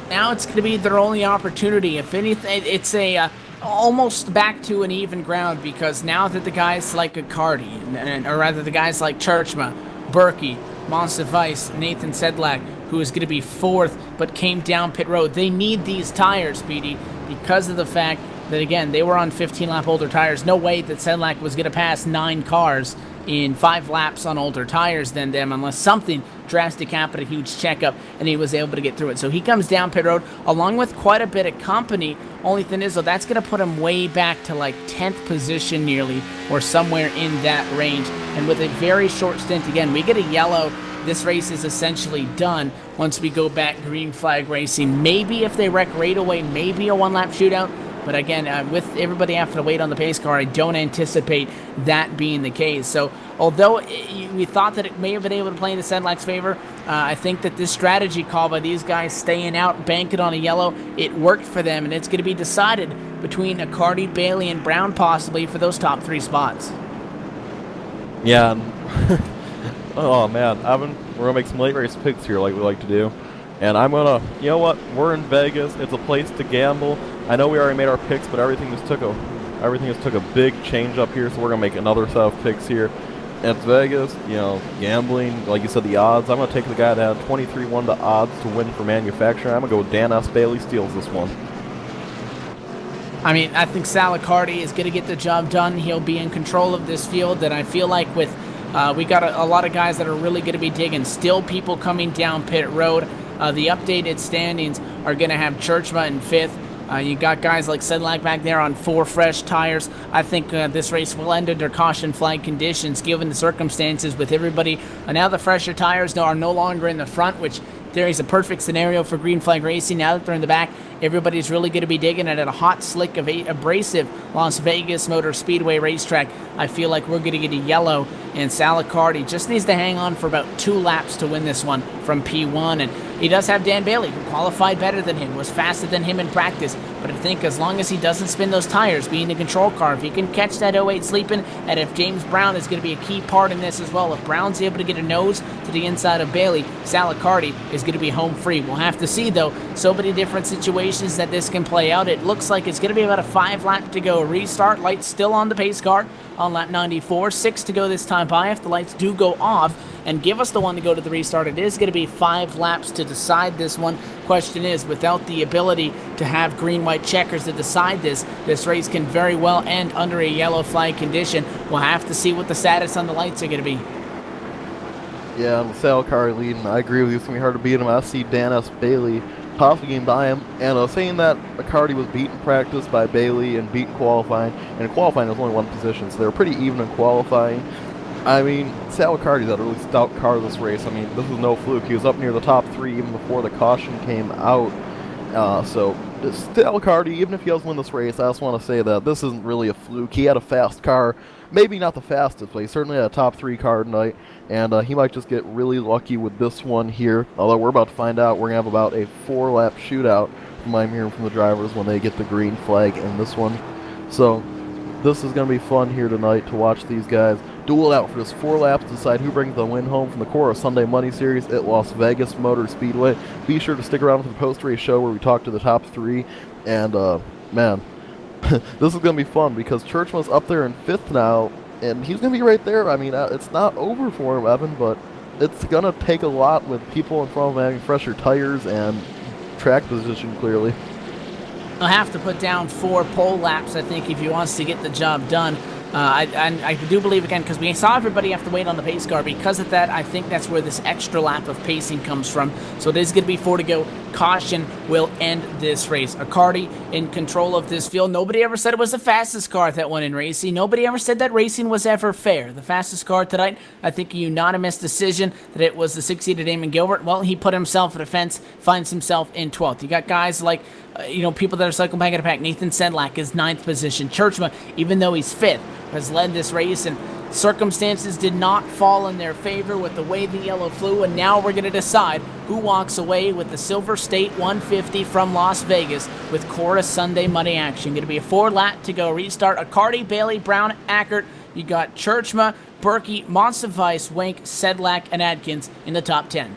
[SPEAKER 1] Now it's going to be their only opportunity. If anything, it's almost back to an even ground, because now that the guys like Liccardi, or rather the guys like Churchma, Berkey, Monsivice, Nathan Sedlak, who is going to be 4th but came down pit road, they need these tires, Speedy, because of the fact that, again, they were on 15-lap older tires. No way that Sedlak was going to pass 9 cars in 5 laps on older tires than them, unless something drastic happened, a huge checkup, and he was able to get through it. So he comes down pit road along with quite a bit of company. Only thing is, though, that's going to put him way back to like 10th position nearly, or somewhere in that range. And with a very short stint, again, we get a yellow. This race is essentially done once we go back green flag racing. Maybe if they wreck right away, maybe a 1-lap shootout. But again, with everybody having to wait on the pace car, I don't anticipate that being the case. So although we thought that it may have been able to play in the Sedlak's favor, I think that this strategy call by these guys staying out, banking on a yellow, it worked for them, and it's going to be decided between Liccardi, Bailey, and Brown possibly for those top 3 spots.
[SPEAKER 2] Yeah. Oh, man. Evan, we're going to make some late race picks here like we like to do. And I'm going to, you know what, we're in Vegas. It's a place to gamble. I know we already made our picks, but everything just took a big change up here, so we're going to make another set of picks here. And it's Vegas, you know, gambling, like you said, the odds. I'm going to take the guy that had 23-1 the odds to win for manufacturer. I'm going to go with Dan S. Bailey steals this one.
[SPEAKER 1] I mean, I think Sal Liccardi is going to get the job done. He'll be in control of this field, and I feel like with we got a lot of guys that are really going to be digging. Still people coming down pit road. The updated standings are going to have Churchma in 5th. You got guys like Sedlak back there on 4 fresh tires. I think this race will end under caution flag conditions given the circumstances with everybody. Now the fresher tires are no longer in the front, which there is a perfect scenario for green flag racing. Now that they're in the back, everybody's really going to be digging it at a hot, slick, abrasive Las Vegas Motor Speedway racetrack. I feel like we're going to get a yellow, and Sal Liccardi just needs to hang on for about 2 laps to win this one from P1. And he does have Dan Bailey, who qualified better than him, was faster than him in practice. But I think as long as he doesn't spin those tires, being the control car, if he can catch that 08 sleeping, and if James Brown is going to be a key part in this as well, if Brown's able to get a nose to the inside of Bailey, Sal Liccardi is going to be home free. We'll have to see, though. So many different situations that this can play out. It looks like it's going to be about a 5 lap to go restart. Lights still on the pace car on lap 94. 6 to go this time by. If the lights do go off and give us the one to go to the restart, it is going to be 5 laps to decide this one. Question is, without the ability to have green-white checkers to decide this race can very well end under a yellow flag condition. We'll have to see what the status on the lights are going to be.
[SPEAKER 2] Yeah, with Sal Liccardi leading, I agree with you. It's going to be hard to beat him. I see Dan S. Bailey possibly getting by him. And saying that Liccardi was beaten practice by Bailey and beaten qualifying, and in qualifying was only 1 position, so they were pretty even in qualifying. I mean, Sal Liccardi's had a really stout car this race. I mean, this was no fluke. He was up near the top 3 even before the caution came out. So, Sal Liccardi, even if he does win this race, I just want to say that this isn't really a fluke. He had a fast car. Maybe not the fastest, but he certainly had a top 3 car tonight. And he might just get really lucky with this one here. Although we're about to find out, we're going to have about a 4-lap shootout from what I'm hearing from the drivers when they get the green flag in this one. So, this is going to be fun here tonight to watch these guys. duel it out for just 4 laps to decide who brings the win home from the Cora Sunday Money Series at Las Vegas Motor Speedway. Be sure to stick around for the post-race show where we talk to the top 3. And, man, this is going to be fun because Churchman's up there in 5th now, and he's going to be right there. I mean, it's not over for him, Evan, but it's going to take a lot with people in front of him having fresher tires and track position, clearly.
[SPEAKER 1] He'll have to put down 4 pole laps, I think, if he wants to get the job done. I do believe, again, because we saw everybody have to wait on the pace car. Because of that, I think that's where this extra lap of pacing comes from. So it is going to be 4 to go. Caution will end this race. Accardi in control of this field. Nobody ever said it was the fastest car that won in racing. Nobody ever said that racing was ever fair. The fastest car tonight, I think a unanimous decision that it was the 6 to Damon Gilbert. Well, he put himself at a fence, finds himself in 12th. You got guys like, people that are cycling back at a pack. Nathan Sedlak is 9th position. Churchman, even though he's 5th, has led this race, and circumstances did not fall in their favor with the way the yellow flew, and now we're going to decide who walks away with the Silver State 150 from Las Vegas with Cora Sunday Money action. Going to be a 4 lap to go restart. Accardi, Bailey, Brown, Ackert. You got Churchma, Berkey, Monsivice, Wenck, Sedlak, and Adkins in the top 10.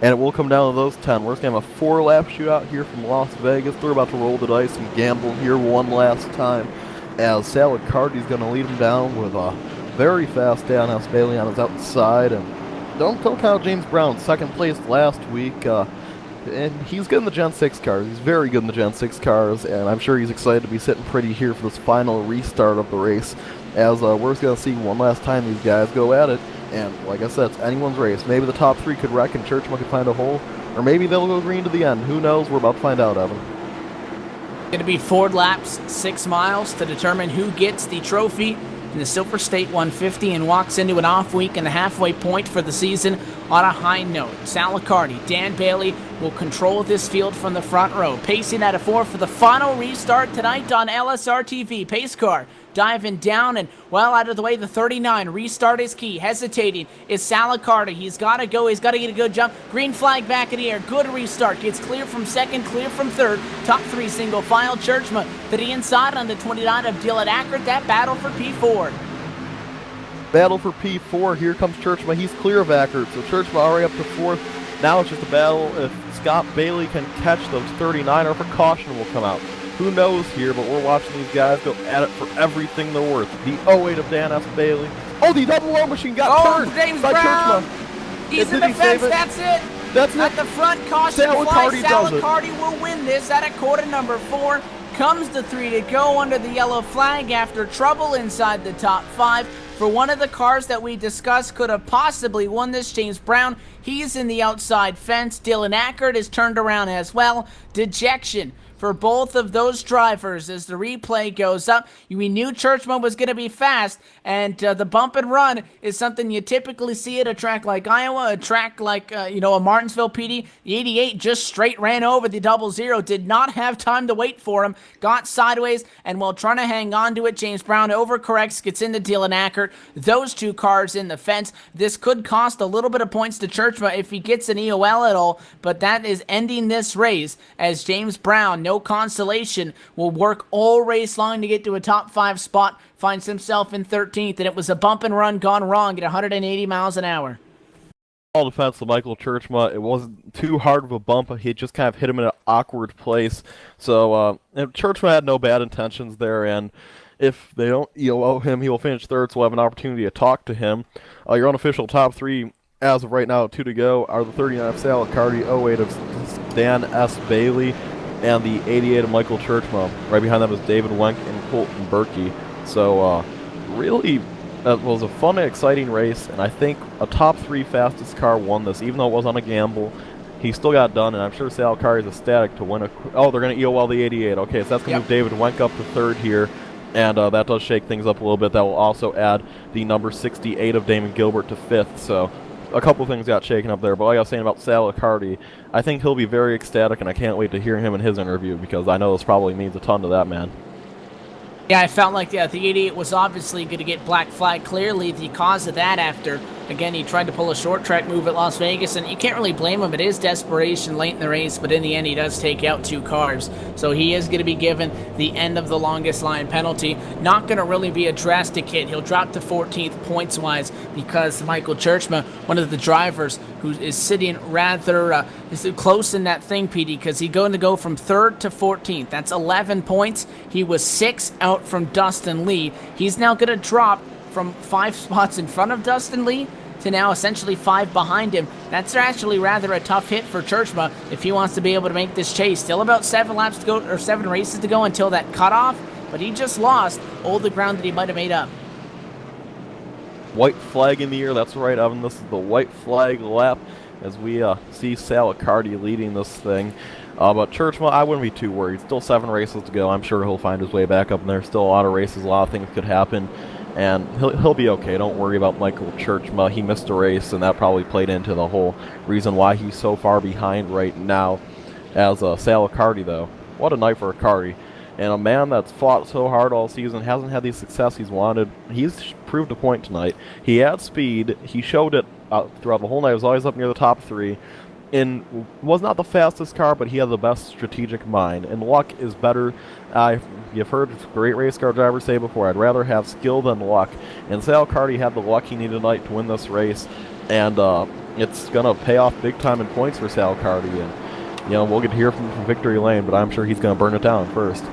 [SPEAKER 2] And it will come down to those 10. We're going to have a 4-lap shootout here from Las Vegas. They're about to roll the dice and gamble here one last time, as Sal Accardi's going to lead him down with a very fast Dan S. Bailey on his outside. And don't count James Brown, 2nd place last week. And he's good in the Gen 6 cars. He's very good in the Gen 6 cars, and I'm sure he's excited to be sitting pretty here for this final restart of the race, as we're just going to see one last time these guys go at it. And like I said, it's anyone's race. Maybe the top 3 could wreck and Churchman could find a hole, or maybe they'll go green to the end. Who knows? We're about to find out, Evan.
[SPEAKER 1] Going to be 4 laps, 6 miles to determine who gets the trophy in the Silver State 150 and walks into an off week and the halfway point for the season on a high note. Sal Accardi, Dan Bailey will control this field from the front row. Pacing at a 4 for the final restart tonight on LSR TV. Pace car diving down and well out of the way. The 39 restart is key. Hesitating is Sal Accardi. He's got to go. He's got to get a good jump. Green flag back in the air. Good restart. Gets clear from 2nd, clear from 3rd. Top 3 single file. Churchman to the inside on the 29 of Dylan Ackert. That battle for P4.
[SPEAKER 2] Battle for P4. Here comes Churchman. He's clear of Ackert, so Churchman already up to 4th. Now it's just a battle if Scott Bailey can catch those 39 or if a caution will come out. Who knows here, but we're watching these guys go at it for everything they're worth. The 08 of Dan S. Bailey. Oh, the double low machine got turned
[SPEAKER 1] James
[SPEAKER 2] by
[SPEAKER 1] Brown.
[SPEAKER 2] Churchman.
[SPEAKER 1] He's in the fence. That's it.
[SPEAKER 2] That's
[SPEAKER 1] At
[SPEAKER 2] it.
[SPEAKER 1] the front, caution
[SPEAKER 2] Sal
[SPEAKER 1] fly.
[SPEAKER 2] Accardi
[SPEAKER 1] Sal
[SPEAKER 2] does it.
[SPEAKER 1] Accardi will win this at a quarter number 4. Comes the 3 to go under the yellow flag after trouble inside the top 5. For one of the cars that we discussed could have possibly won this, James Brown, he's in the outside fence. Dylan Ackert is turned around as well. Dejection for both of those drivers as the replay goes up. We knew Churchman was going to be fast, and the bump and run is something you typically see at a track like Iowa, a track like, a Martinsville PD. The 88 just straight ran over the 00, did not have time to wait for him, got sideways, and while trying to hang on to it, James Brown overcorrects, gets into Dylan Ackert. Those 2 cars in the fence. This could cost a little bit of points to Churchman if he gets an EOL at all, but that is ending this race as James Brown, no consolation, will work all race long to get to a top 5 spot, finds himself in 13th, and it was a bump and run gone wrong at 180 miles an hour.
[SPEAKER 2] All defense to Michael Churchma. It wasn't too hard of a bump. He just kind of hit him in an awkward place. So Churchma had no bad intentions there, and if they don't EOO him, he will finish 3rd, so we'll have an opportunity to talk to him. Your unofficial top 3 as of right now, 2 to go, are the 39 of Sal Accardi, 08 of Dan S. Bailey, and the 88 of Michael Churchma. Right behind them is David Wenck and Colton Berkey. So really, it was a fun and exciting race, and I think a top 3 fastest car won this, even though it was on a gamble. He still got done, and I'm sure Sal Accardi is ecstatic to win a... Oh, they're going to EOL the 88. Okay, so that's going to move David Wenck up to 3rd here, and that does shake things up a little bit. That will also add the number 68 of Damon Gilbert to 5th, so a couple things got shaken up there. But like I was saying about Sal Accardi, I think he'll be very ecstatic, and I can't wait to hear him in his interview, because I know this probably means a ton to that man.
[SPEAKER 1] Yeah, I felt like the 88 was obviously going to get black flag clearly. The cause of that after, again, he tried to pull a short track move at Las Vegas, and you can't really blame him. It is desperation late in the race, but in the end, he does take out 2 cars. So he is going to be given the end of the longest line penalty. Not going to really be a drastic hit. He'll drop to 14th points-wise because Michael Churchma, one of the drivers who is sitting rather is close in that thing, Petey, because he's going to go from 3rd to 14th. That's 11 points. He was 6 out from Dustin Lee. He's now going to drop from 5 spots in front of Dustin Lee to now essentially 5 behind him. That's actually rather a tough hit for Churchma if he wants to be able to make this chase. Still about 7 laps to go, or 7 races to go until that cutoff, but he just lost all the ground that he might have made up.
[SPEAKER 2] White flag in the air. That's right, Evan. This is the white flag lap as we see Salicardi leading this thing. But Churchma, I wouldn't be too worried. Still 7 races to go. I'm sure he'll find his way back up, and there's still a lot of races. A lot of things could happen, and he'll be okay. Don't worry about Michael Churchma. He missed a race, and that probably played into the whole reason why he's so far behind right now. As Salicardi, though, what a night for Cardi. And a man that's fought so hard all season, hasn't had the success he's wanted. He's proved a point tonight. He had speed. He showed it throughout the whole night. He was always up near the top 3. And was not the fastest car, but he had the best strategic mind. And luck is better. You've heard great race car drivers say before, I'd rather have skill than luck. And Salicardi had the luck he needed tonight to win this race. And it's going to pay off big time in points for Salicardi. And, we'll get to hear from Victory Lane, but I'm sure he's going to burn it down first.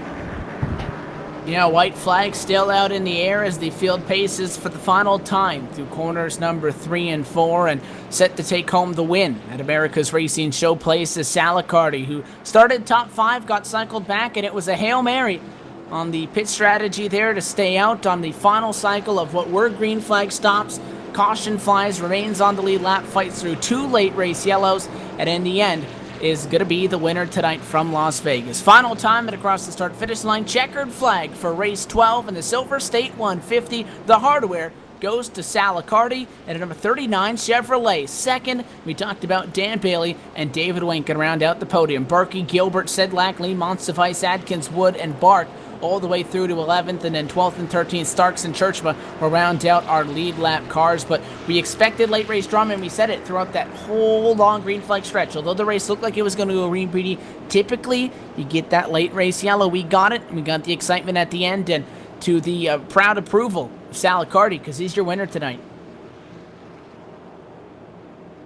[SPEAKER 1] White flag still out in the air as the field paces for the final time through corners number 3 and 4 and set to take home the win at America's Racing Showplace is Salicardi, who started top 5, got cycled back, and it was a Hail Mary on the pit strategy there to stay out on the final cycle of what were green flag stops. Caution flies, remains on the lead lap, fights through 2 late race yellows, and in the end is going to be the winner tonight from Las Vegas. Final time and across the start-finish line, checkered flag for race 12 in the Silver State 150. The hardware goes to Salicardi and number 39 Chevrolet. Second, we talked about Dan Bailey and David Winkin round out the podium. Berkey, Gilbert, Sedlak, Lee, Monsivice, Adkins, Wood, and Bart all the way through to 11th, and then 12th and 13th, Starks and Churchma will round out our lead lap cars. But we expected late race drama, and we said it throughout that whole long green flag stretch. Although the race looked like it was going to go green, pretty typically you get that late race yellow. We got it, and we got the excitement at the end, and to the proud approval of Salicardi, because he's your winner tonight.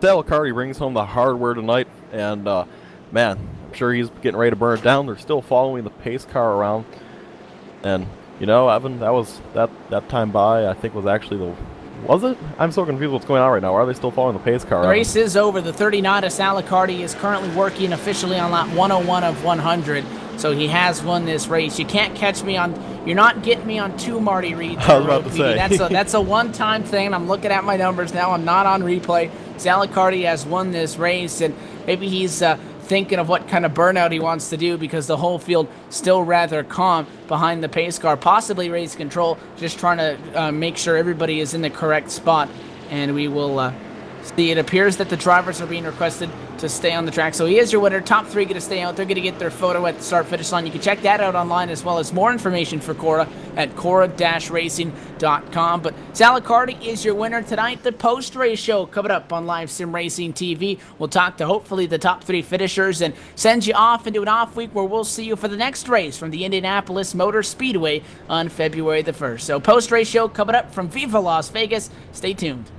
[SPEAKER 2] Salicardi brings home the hardware tonight, and man, I'm sure he's getting ready to burn it down. They're still following the pace car around. And, Evan, that was that time by, I think, was actually was it? I'm so confused what's going on right now. Why are they still following the pace car?
[SPEAKER 1] The race is over. The 39 of Salicardi is currently working officially on lap 101 of 100. So he has won this race. You can't catch me on, you're not getting me on 2 Marty Reeds.
[SPEAKER 2] I was about to say.
[SPEAKER 1] That's a one-time thing. I'm looking at my numbers now. I'm not on replay. Salicardi has won this race, and maybe he's thinking of what kind of burnout he wants to do because the whole field still rather calm behind the pace car, possibly race control, just trying to make sure everybody is in the correct spot. And we will see. It appears that the drivers are being requested to stay on the track. So he is your winner. Top 3 going to stay out. They're going to get their photo at the start-finish line. You can check that out online, as well as more information for Cora at cora-racing.com. But Salicardi is your winner tonight. The post-race show coming up on Live Sim Racing TV. We'll talk to hopefully the top 3 finishers and send you off into an off week where we'll see you for the next race from the Indianapolis Motor Speedway on February the 1st. So post-race show coming up from Viva Las Vegas. Stay tuned.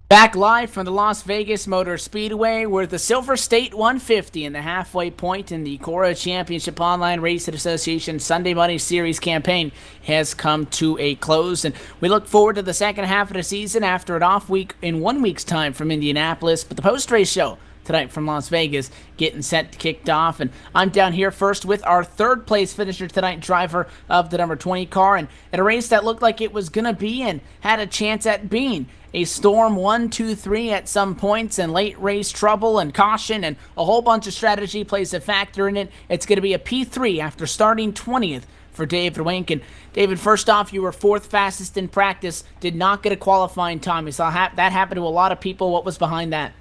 [SPEAKER 1] Back live from the Las Vegas Motor Speedway, where the Silver State 150 and the halfway point in the Cora Championship Online Racing Association Sunday Money Series campaign has come to a close, and we look forward to the second half of the season after an off week in 1 week's time from Indianapolis. But the post-race show tonight from Las Vegas getting set kicked off, and I'm down here first with our third place finisher tonight, driver of the number 20 car, and at a race that looked like it was gonna be and had a chance at being a storm 1, 2, 3 at some points, and late race trouble and caution and a whole bunch of strategy plays a factor in it. It's going to be a P3 after starting 20th for David Wink. And David, first off, you were fourth fastest in practice, did not get a qualifying time. You saw that happen to a lot of people. What was behind that?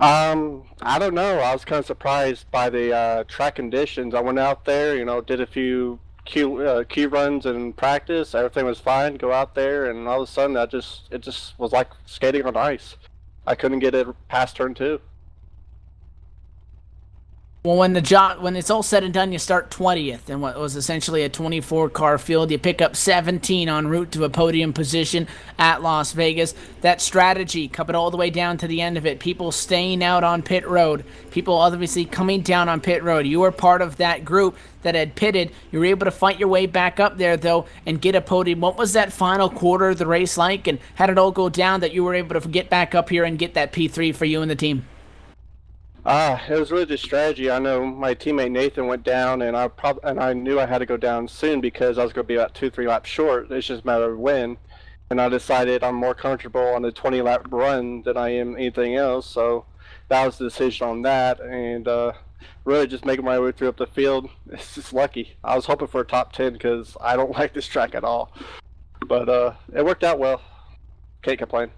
[SPEAKER 4] I don't know. I was kind of surprised by the track conditions. I went out there, did a few key runs in practice. Everything was fine. Go out there, and all of a sudden, it just was like skating on ice. I couldn't get it past turn 2.
[SPEAKER 1] Well, when it's all said and done, you start 20th in what was essentially a 24-car field. You pick up 17 en route to a podium position at Las Vegas. That strategy coming all the way down to the end of it, people staying out on pit road, people obviously coming down on pit road. You were part of that group that had pitted. You were able to fight your way back up there, though, and get a podium. What was that final quarter of the race like, and how did it all go down that you were able to get back up here and get that P3 for you and the team?
[SPEAKER 4] It was really just strategy. I know my teammate Nathan went down, and I knew I had to go down soon because I was going to be about 2-3 laps short. It's just a matter of when. And I decided I'm more comfortable on the 20-lap run than I am anything else. So that was the decision on that, and really just making my way through up the field. It's just lucky. I was hoping for a top 10 because I don't like this track at all. But it worked out well. Can't complain.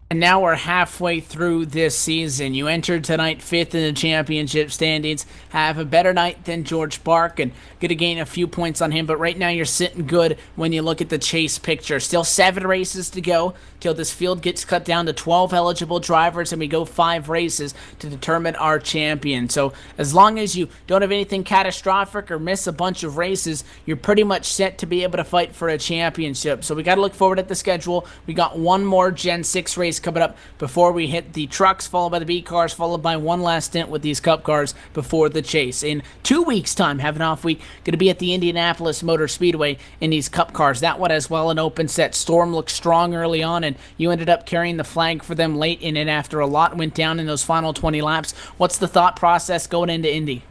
[SPEAKER 1] And now we're halfway through this season. You entered tonight fifth in the championship standings, have a better night than George Bark, and going to gain a few points on him. But right now you're sitting good when you look at the chase picture. Still 7 races to go till this field gets cut down to 12 eligible drivers, and we go 5 races to determine our champion. So as long as you don't have anything catastrophic or miss a bunch of races, you're pretty much set to be able to fight for a championship. So we got to look forward at the schedule. We got one more Gen 6 race coming up before we hit the trucks, followed by the B cars, followed by one last stint with these Cup cars before the chase. In 2 weeks' time, have an off week, going to be at the Indianapolis Motor Speedway in these Cup cars. That one as well, an open set. Storm looked strong early on, and you ended up carrying the flag for them late in it after a lot went down in those final 20 laps. What's the thought process going into Indy?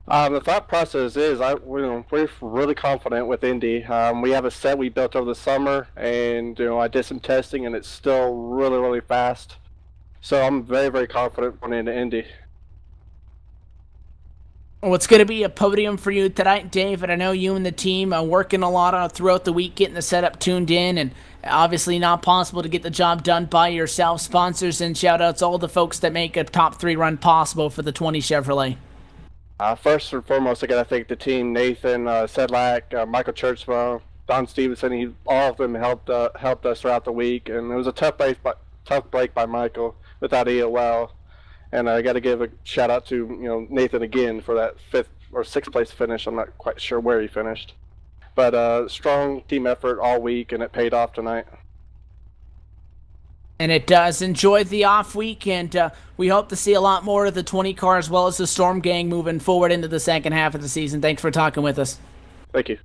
[SPEAKER 4] The thought process is we're really confident with Indy. We have a set we built over the summer, and I did some testing, and it's still really, really fast. So I'm very, very confident going into Indy.
[SPEAKER 1] Well, it's going to be a podium for you tonight, David. I know you and the team are working a lot throughout the week, getting the setup tuned in, and obviously not possible to get the job done by yourself. Sponsors and shout-outs, all the folks that make a top 3 run possible for the 20 Chevrolet.
[SPEAKER 4] First and foremost, I got to thank the team: Nathan Sedlak, Michael Churchwell, Don Stevenson. All of them helped us throughout the week, and it was a tough break by Michael without EOL. And I got to give a shout out to Nathan again for that 5th or 6th place finish. I'm not quite sure where he finished, but strong team effort all week, and it paid off tonight.
[SPEAKER 1] And it does. Enjoy the off week, and we hope to see a lot more of the 20 car as well as the Storm Gang moving forward into the second half of the season. Thanks for talking with us.
[SPEAKER 4] Thank you.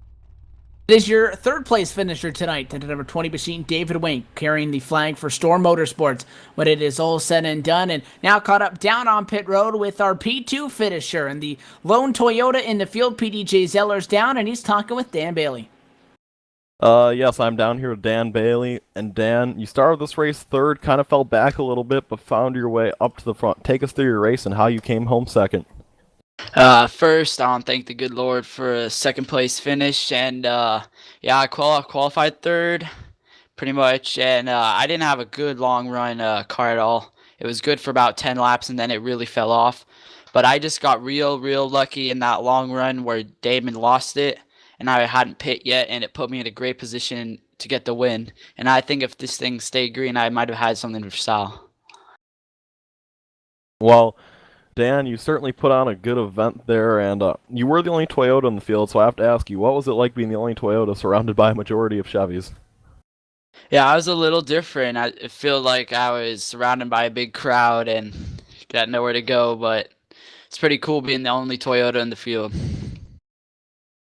[SPEAKER 1] It is your 3rd place finisher tonight, the number 20 machine, David Wink, carrying the flag for Storm Motorsports when it is all said and done. And now caught up down on pit road with our P2 finisher and the lone Toyota in the field. PDJ Zeller's down, and he's talking with Dan Bailey.
[SPEAKER 2] Yes, I'm down here with Dan Bailey. And Dan, you started this race 3rd, kind of fell back a little bit, but found your way up to the front. Take us through your race and how you came home 2nd.
[SPEAKER 5] First, I want to thank the good Lord for a 2nd place finish, and I qualified 3rd, pretty much, and I didn't have a good long run car at all. It was good for about 10 laps, and then it really fell off. But I just got real lucky in that long run where Damon lost it, and I hadn't pit yet, and it put me in a great position to get the win. And I think if this thing stayed green, I might have had something for Sal.
[SPEAKER 2] Well, Dan, you certainly put on a good event there, and you were the only Toyota in the field, so I have to ask you, what was it like being the only Toyota surrounded by a majority of Chevys?
[SPEAKER 5] Yeah, I was a little different. I feel like I was surrounded by a big crowd and got nowhere to go, but it's pretty cool being the only Toyota in the field.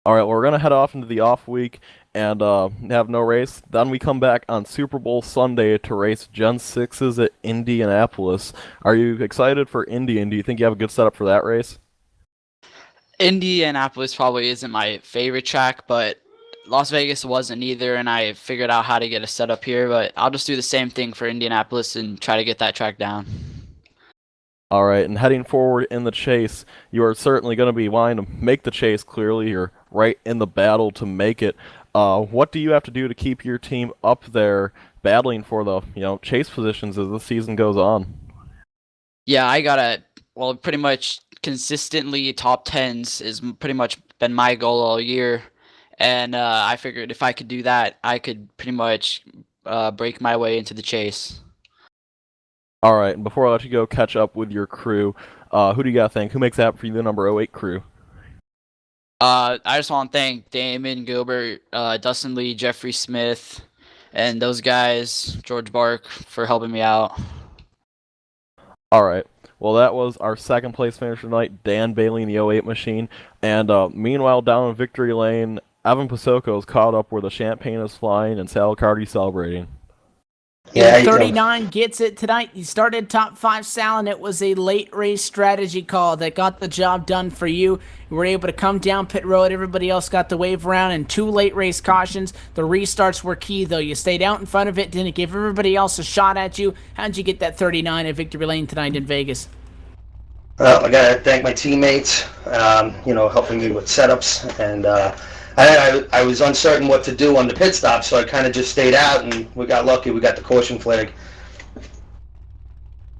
[SPEAKER 2] All right, well, we're gonna head off into the off week and have no race. Then we come back on Super Bowl Sunday to race Gen 6s at Indianapolis. Are you excited for Indy, and do you think you have a good setup for that race?
[SPEAKER 5] Indianapolis probably isn't my favorite track, but Las Vegas wasn't either, and I figured out how to get a setup here, but I'll just do the same thing for Indianapolis and try to get that track down.
[SPEAKER 2] All right, and heading forward in the chase, you are certainly going to be wanting to make the chase. Clearly, you're right in the battle to make it. What do you have to do to keep your team up there, battling for the chase positions as the season goes on?
[SPEAKER 5] Yeah, I gotta, well, pretty much consistently top tens is pretty much been my goal all year, and I figured if I could do that, I could pretty much break my way into the chase.
[SPEAKER 2] All right, and before I let you go, catch up with your crew. Who do you got to thank? Who makes that for you the number 08 crew?
[SPEAKER 5] I just want to thank Damon Gilbert, Dustin Lee, Jeffrey Smith, and those guys, George Bark, for helping me out.
[SPEAKER 2] All right. Well, that was our second place finisher tonight, Dan Bailey in the 08 machine. And meanwhile, down in Victory Lane, Evan Pasoko is caught up where the champagne is flying and Sal Cardi celebrating.
[SPEAKER 1] Yeah, 39 gets it tonight. He started top 5, Sal, and it was a late race strategy call that got the job done for you. You were able to come down pit road. Everybody else got to wave around, and 2 late race cautions. The restarts were key, though. You stayed out in front of it, didn't give everybody else a shot at you. How'd you get that 39 at Victory Lane tonight in Vegas?
[SPEAKER 6] Well, I got to thank my teammates, helping me with setups, and I was uncertain what to do on the pit stop, so I kind of just stayed out, and we got lucky. We got the caution flag.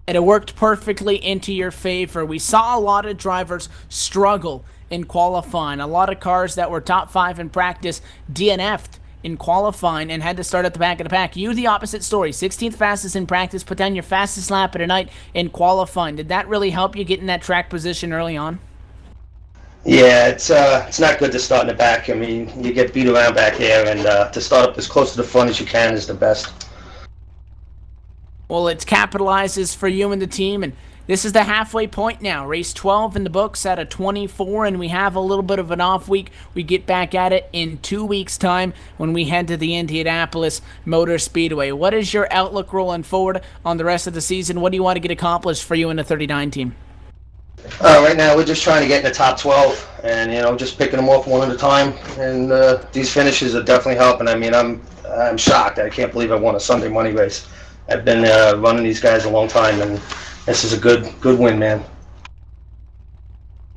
[SPEAKER 1] And it worked perfectly into your favor. We saw a lot of drivers struggle in qualifying. A lot of cars that were top 5 in practice DNF'd in qualifying and had to start at the back of the pack. You, the opposite story. 16th fastest in practice, put down your fastest lap of the night in qualifying. Did that really help you get in that track position early on?
[SPEAKER 6] Yeah, it's not good to start in the back. I mean, you get beat around back here, and to start up as close to the front as you can is the best.
[SPEAKER 1] Well, it capitalizes for you and the team, and this is the halfway point now. Race 12 in the books out of 24, and we have a little bit of an off week. We get back at it in 2 weeks' time when we head to the Indianapolis Motor Speedway. What is your outlook rolling forward on the rest of the season? What do you want to get accomplished for you and the 39 team?
[SPEAKER 6] Right now, we're just trying to get in the top 12, and just picking them off one at a time. And these finishes are definitely helping. I mean, I'm shocked. I can't believe I won a Sunday money race. I've been running these guys a long time, and this is a good win, man.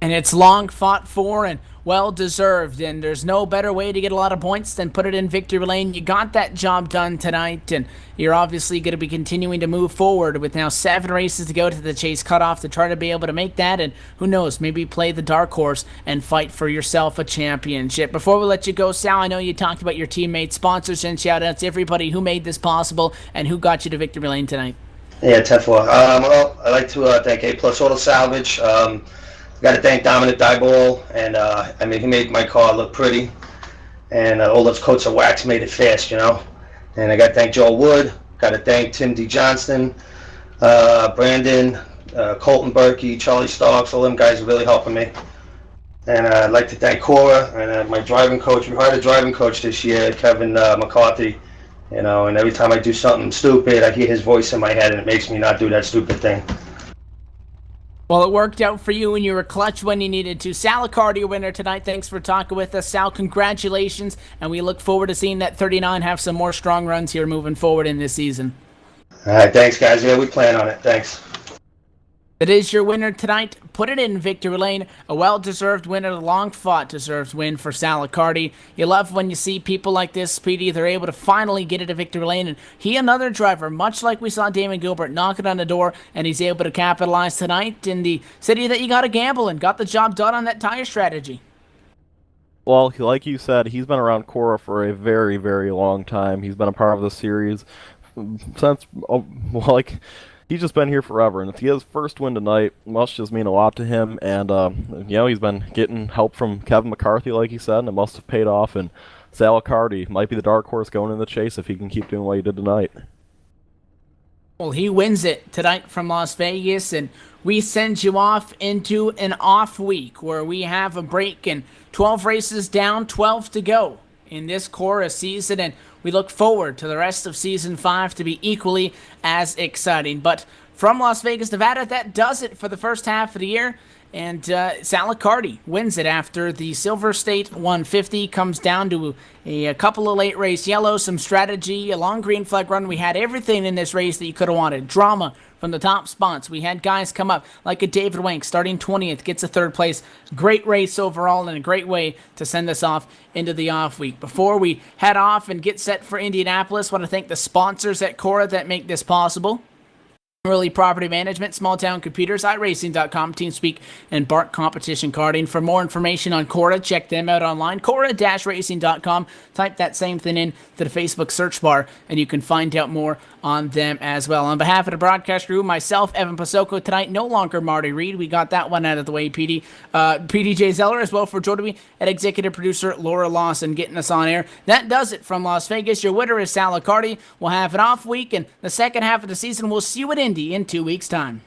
[SPEAKER 1] And it's long fought for and well deserved, and there's no better way to get a lot of points than put it in Victory Lane. You got that job done tonight, and you're obviously going to be continuing to move forward with now 7 races to go to the chase cutoff to try to be able to make that, and who knows, maybe play the dark horse and fight for yourself a championship. Before we let you go, Sal, I know you talked about your teammates, sponsors, and shout-outs, everybody who made this possible and who got you to Victory Lane tonight.
[SPEAKER 6] Yeah, 10-4. Well, I'd like to thank A Plus Auto Salvage. Got to thank Dominic Dyball, and he made my car look pretty, and all those coats of wax made it fast, And I got to thank Joe Wood. Got to thank Tim D. Johnston, Brandon, Colton Berkey, Charlie Starks. All them guys are really helping me. And I'd like to thank Cora and my driving coach. We hired a driving coach this year, Kevin McCarthy. And every time I do something stupid, I hear his voice in my head, and it makes me not do that stupid thing.
[SPEAKER 1] Well, it worked out for you, and you were clutch when you needed to. Sal Cardi, your winner tonight. Thanks for talking with us, Sal. Congratulations, and we look forward to seeing that 39 have some more strong runs here moving forward in this season.
[SPEAKER 6] All right, thanks, guys. Yeah, we plan on it. Thanks.
[SPEAKER 1] That is your winner tonight. Put it in Victory Lane. A well-deserved winner, a long-fought deserved win for Sal Cardi. You love when you see people like this, Speedy. They're able to finally get it to Victory Lane. And he, another driver, much like we saw Damon Gilbert, knocking on the door, and he's able to capitalize tonight in the city that you got to gamble and got the job done on that tire strategy.
[SPEAKER 2] Well, like you said, he's been around Cora for a very, very long time. He's been a part of the series since, he's just been here forever, and if he has first win tonight, it must just mean a lot to him. And he's been getting help from Kevin McCarthy, like he said, and it must have paid off. And Salicardi might be the dark horse going in the chase if he can keep doing what he did tonight.
[SPEAKER 1] Well, he wins it tonight from Las Vegas, and we send you off into an off week where we have a break and 12 races down, 12 to go in this Cora season, and we look forward to the rest of Season 5 to be equally as exciting. But from Las Vegas, Nevada, that does it for the first half of the year. And Salicardi wins it after the Silver State 150 comes down to a couple of late race yellows, some strategy, a long green flag run. We had everything in this race that you could have wanted. Drama from the top spots. We had guys come up like a David Wank starting 20th, gets a third place. Great race overall and a great way to send us off into the off week. Before we head off and get set for Indianapolis, I want to thank the sponsors at Cora that make this possible. Early Property Management, Small Town Computers, iRacing.com, TeamSpeak, and Bart Competition Karting. For more information on Cora, check them out online, Cora-Racing.com. Type that same thing in to the Facebook search bar, and you can find out more on them as well. On behalf of the broadcast crew, myself, Evan Pasoko, tonight, no longer Marty Reed. We got that one out of the way, PDJ Zeller as well for joining me, and executive producer Laura Lawson getting us on air. That does it from Las Vegas. Your winner is Salicardi. We'll have an off week, and the second half of the season, we'll see you at Indy in 2 weeks' time.